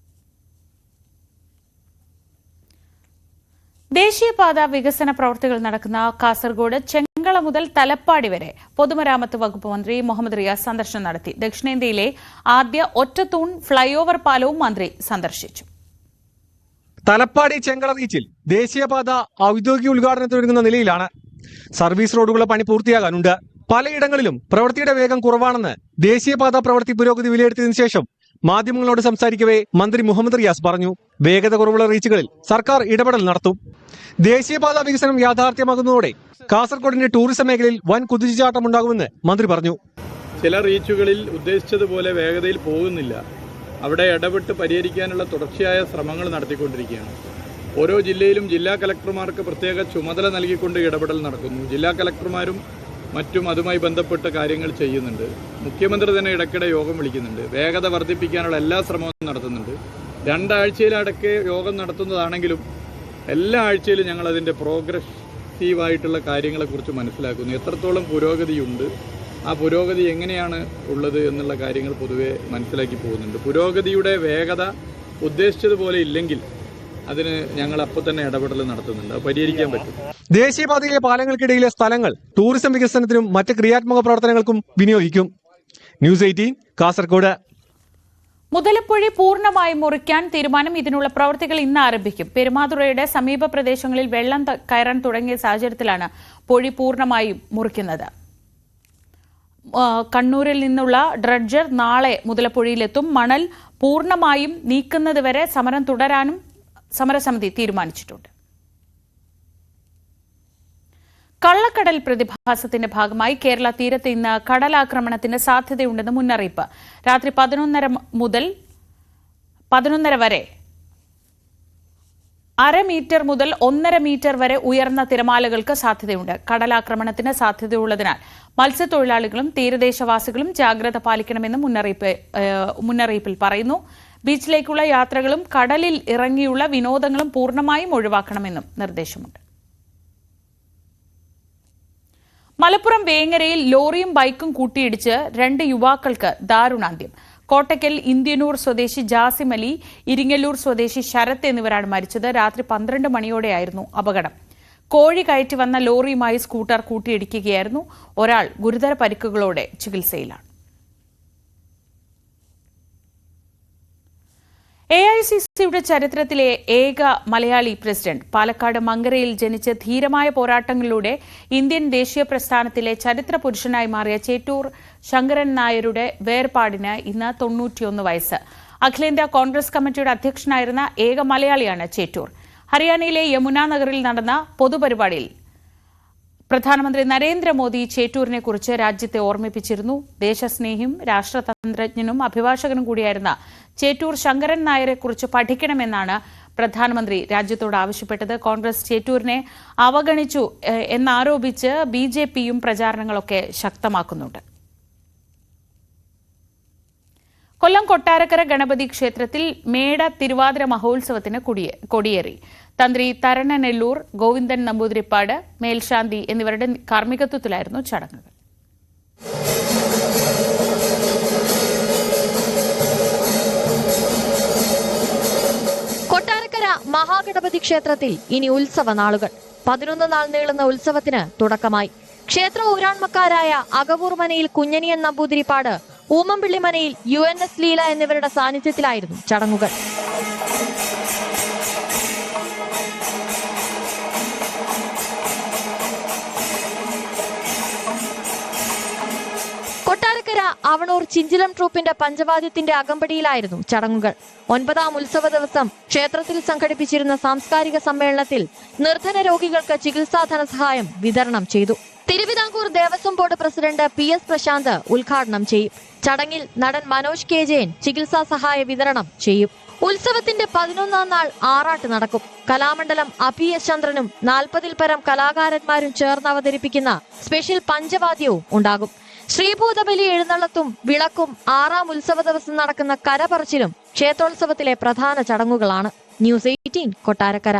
ദേശീയപാത വികസന പ്രവൃത്തികൾ നടക്കുന്ന കാസർഗോഡ് ചെങ്കള മുതൽ തലപ്പാടി വരെ പൊതുമരാമത്ത് വകുപ്പ് മന്ത്രി മുഹമ്മദ് റിയാസ് സന്ദർശനം നടത്തി. ദക്ഷിണേന്ത്യയിലെ ആദ്യ ഒറ്റത്തൂൺ ഫ്ലൈഓവർ പാലവും മന്ത്രി സന്ദർശിച്ചു. തലപ്പാടി ചെങ്കള റീച്ചിൽ ദേശീയപാത ഔദ്യോഗിക ഉദ്ഘാടനത്തിനൊരുങ്ങുന്ന നിലയിലാണ്. സർവീസ് റോഡുകളുടെ പണി പൂർത്തിയാകാനുണ്ട്. പലയിടങ്ങളിലും പ്രവൃത്തിയുടെ വേഗം കുറവാണെന്ന് ദേശീയപാത പ്രവൃത്തി പുരോഗതി വിലയിരുത്തിയതിനു ശേഷം മാധ്യമങ്ങളോട് സംസാരിക്കവേ മന്ത്രി മുഹമ്മദ് റിയാസ് പറഞ്ഞു. വേഗത കുറവുള്ള റീച്ചുകളിൽ സർക്കാർ ഇടപെടൽ നടത്തും. ദേശീയപാത വികസനം യാഥാർത്ഥ്യമാകുന്നതോടെ കാസർഗോഡിന്റെ ടൂറിസം മേഖലയിൽ വൻ കുതിച്ചുചാട്ടമുണ്ടാകുമെന്ന് മന്ത്രി പറഞ്ഞു. ചില റീച്ചുകളിൽ ഉദ്ദേശിച്ചതുപോലെ വേഗതയിൽ പോകുന്നില്ല. അവിടെ ഇടപെട്ട് പരിഹരിക്കാനുള്ള തുടർച്ചയായ ശ്രമങ്ങൾ നടത്തിക്കൊണ്ടിരിക്കുകയാണ്. ഓരോ ജില്ലയിലും ജില്ലാ കലക്ടർമാർക്ക് പ്രത്യേക ചുമതല നൽകിക്കൊണ്ട് ഇടപെടൽ നടക്കുന്നു. ജില്ലാ കലക്ടർമാരും മറ്റും അതുമായി ബന്ധപ്പെട്ട കാര്യങ്ങൾ ചെയ്യുന്നുണ്ട്. മുഖ്യമന്ത്രി തന്നെ ഇടയ്ക്കിടെ യോഗം വിളിക്കുന്നുണ്ട്. വേഗത വർദ്ധിപ്പിക്കാനുള്ള എല്ലാ ശ്രമവും നടത്തുന്നുണ്ട്. 2 ആഴ്ചയിലടക്കെ യോഗം നടത്തുന്നതാണെങ്കിലും എല്ലാ ആഴ്ചയിലും ഞങ്ങൾ അതിൻ്റെ പ്രോഗ്രസീവായിട്ടുള്ള കാര്യങ്ങളെക്കുറിച്ച് മനസ്സിലാക്കുന്നു. എത്രത്തോളം പുരോഗതിയുണ്ട്, ആ പുരോഗതി എങ്ങനെയാണ് ഉള്ളത് എന്നുള്ള കാര്യങ്ങൾ പൊതുവെ മനസ്സിലാക്കി പോകുന്നുണ്ട്. പുരോഗതിയുടെ വേഗത ഉദ്ദേശിച്ചതുപോലെ ഇല്ലെങ്കിൽ അതിന് ഞങ്ങൾ അപ്പോൾ തന്നെ ഇടപെടൽ നടത്തുന്നുണ്ട്. അത് പരിഹരിക്കാൻ പറ്റും. ദേശീയപാതയിലെ പാലങ്ങൾക്കിടയിലെ സ്ഥലങ്ങൾ ടൂറിസം വികസനത്തിനും മറ്റ് ക്രിയാത്മക പ്രവർത്തനങ്ങൾക്കും വിനിയോഗിക്കും. ന്യൂസ് 18 കാസർഗോഡ്. മുതലപ്പുഴി പൂർണ്ണമായും മുറിക്കാൻ തീരുമാനം. ഇതിനുള്ള പ്രവൃത്തികൾ ഇന്ന് ആരംഭിക്കും. പെരുമാതുറയുടെ സമീപ പ്രദേശങ്ങളിൽ വെള്ളം കയറാൻ തുടങ്ങിയ സാഹചര്യത്തിലാണ് പൊഴി പൂർണ്ണമായും മുറിക്കുന്നത്. കണ്ണൂരിൽ നിന്നുള്ള ഡ്രഡ്ജർ നാളെ മുതലപ്പുഴയിലെത്തും. മണൽ പൂർണ്ണമായും നീക്കുന്നതുവരെ സമരം തുടരാനും സമരസമിതി തീരുമാനിച്ചിട്ടുണ്ട്. കള്ളക്കടൽ പ്രതിഭാസത്തിന്റെ ഭാഗമായി കേരള തീരത്ത് ഇന്ന് കടലാക്രമണത്തിന് സാധ്യതയുണ്ടെന്ന് മുന്നറിയിപ്പ്. രാത്രി 11:30 മുതൽ 11:30 വരെ 1/2 മീറ്റർ മുതൽ 1.5 മീറ്റർ വരെ ഉയർന്ന തിരമാലകൾക്ക് സാധ്യതയുണ്ട്. കടലാക്രമണത്തിന് സാധ്യതയുള്ളതിനാൽ മത്സ്യത്തൊഴിലാളികളും തീരദേശവാസികളും ജാഗ്രത പാലിക്കണമെന്ന് മുന്നറിയിപ്പിൽ പറയുന്നു. ബീച്ചിലേക്കുള്ള യാത്രകളും കടലിൽ ഇറങ്ങിയുള്ള വിനോദങ്ങളും പൂർണ്ണമായും ഒഴിവാക്കണമെന്നും നിർദ്ദേശമുണ്ട്. മലപ്പുറം വേങ്ങരയിൽ ലോറിയും ബൈക്കും കൂട്ടിയിടിച്ച് 2 യുവാക്കൾക്ക് ദാരുണാന്ത്യം. കോട്ടയ്ക്കൽ ഇന്ത്യനൂർ സ്വദേശി ജാസിം അലി, ഇരിങ്ങല്ലൂർ സ്വദേശി ശരത് എന്നിവരാണ് മരിച്ചത്. രാത്രി 12 മണിയോടെയായിരുന്നു അപകടം. കോഴി കയറ്റി വന്ന ലോറിയുമായി സ്കൂട്ടർ കൂട്ടിയിടിക്കുകയായിരുന്നു. ഒരാൾ ഗുരുതര പരിക്കുകളോടെ ചികിത്സയിലാണ്. AICCയുടെ ചരിത്രത്തിലെ ഏക മലയാളി പ്രസിഡന്റ്, പാലക്കാട് മങ്കരയിൽ ജനിച്ച് ധീരമായ പോരാട്ടങ്ങളിലൂടെ ഇന്ത്യൻ ദേശീയ പ്രസ്ഥാനത്തിലെ ചരിത്ര പുരുഷനായി മാറിയ ചേറ്റൂർ ശങ്കരൻ നായരുടെ വേർപാടിന് ഇന്ന് 91 വയസ്സ്. അഖിലേന്ത്യാ കോൺഗ്രസ് കമ്മിറ്റിയുടെ അധ്യക്ഷനായിരുന്ന ഏക മലയാളിയാണ് ചേറ്റൂർ. ഹരിയാനയിലെ യമുന നഗറിൽ നടന്ന പൊതുപരിപാടിയിൽ പ്രധാനമന്ത്രി നരേന്ദ്രമോദി ചേറ്റൂരിനെ കുറിച്ച് രാജ്യത്തെ ഓർമ്മിപ്പിച്ചിരുന്നു. ദേശസ്നേഹിയും രാഷ്ട്രതന്ത്രജ്ഞനും അഭിഭാഷകനും കൂടിയായിരുന്ന ചേറ്റൂർ ശങ്കരൻ നായരെക്കുറിച്ച് പഠിക്കണമെന്നാണ് പ്രധാനമന്ത്രി രാജ്യത്തോട് ആവശ്യപ്പെട്ടത്. കോൺഗ്രസ് ചേറ്റൂരിനെ അവഗണിച്ചു എന്നാരോപിച്ച് BJPയും പ്രചാരണങ്ങളൊക്കെ ശക്തമാക്കുന്നുണ്ട്. കൊല്ലം കൊട്ടാരക്കര ഗണപതി ക്ഷേത്രത്തിൽ മേട തിരുവാതിര മഹോത്സവത്തിന് കൊടിയേറി. തന്ത്രി തരണനെല്ലൂർ, ഗോവിന്ദൻ നമ്പൂതിരിപ്പാട്, മേൽശാന്തി എന്നിവരുടെ കാർമ്മികത്വത്തിലായിരുന്നു ചടങ്ങുകൾ. കൊട്ടാരക്കര മഹാഗണപതി ക്ഷേത്രത്തിൽ ഇനി ഉത്സവ നാളുകൾ. 11 നാൾ നീളുന്ന ഉത്സവത്തിന് തുടക്കമായി. ക്ഷേത്ര ഊരാൺമക്കാരായ അകവൂർ മനയിൽ കുഞ്ഞനിയൻ നമ്പൂതിരിപ്പാട്, ഊമമ്പിള്ളി മനയിൽ UNS ലീല എന്നിവരുടെ സാന്നിധ്യത്തിലായിരുന്നു ചടങ്ങുകൾ. കൊട്ടാരക്കര അവണൂർ ചിഞ്ചിലം ട്രൂപ്പിന്റെ പഞ്ചവാദ്യത്തിന്റെ അകമ്പടിയിലായിരുന്നു ചടങ്ങുകൾ. 9ാം ഉത്സവ ദിവസം ക്ഷേത്രത്തിൽ സംഘടിപ്പിച്ചിരുന്ന സാംസ്കാരിക സമ്മേളനത്തിൽ നിർധന രോഗികൾക്ക് ചികിത്സാ ധനസഹായം വിതരണം ചെയ്തു. Thiruvithamkur Devaswom board president PS Prashanth ഉദ്ഘാടനം ചെയ്യും. ചടങ്ങിൽ നടൻ മനോജ് K. ജയൻ ചികിത്സാ സഹായ വിതരണം ചെയ്യും. ഉത്സവത്തിന്റെ 11ാം നാൾ ആറാട്ട് നടക്കും. കലാമണ്ഡലം APS ചന്ദ്രനും 40ൽ പരം കലാകാരന്മാരും ചേർന്ന് അവതരിപ്പിക്കുന്ന സ്പെഷ്യൽ പഞ്ചവാദ്യവും ഉണ്ടാകും. ശ്രീഭൂതബലി എഴുന്നള്ളത്തും വിളക്കും 6ാം ഉത്സവ ദിവസം നടക്കുന്ന കരപറച്ചിലും ക്ഷേത്രോത്സവത്തിലെ പ്രധാന ചടങ്ങുകളാണ്. ന്യൂസ് 18 കൊട്ടാരക്കര.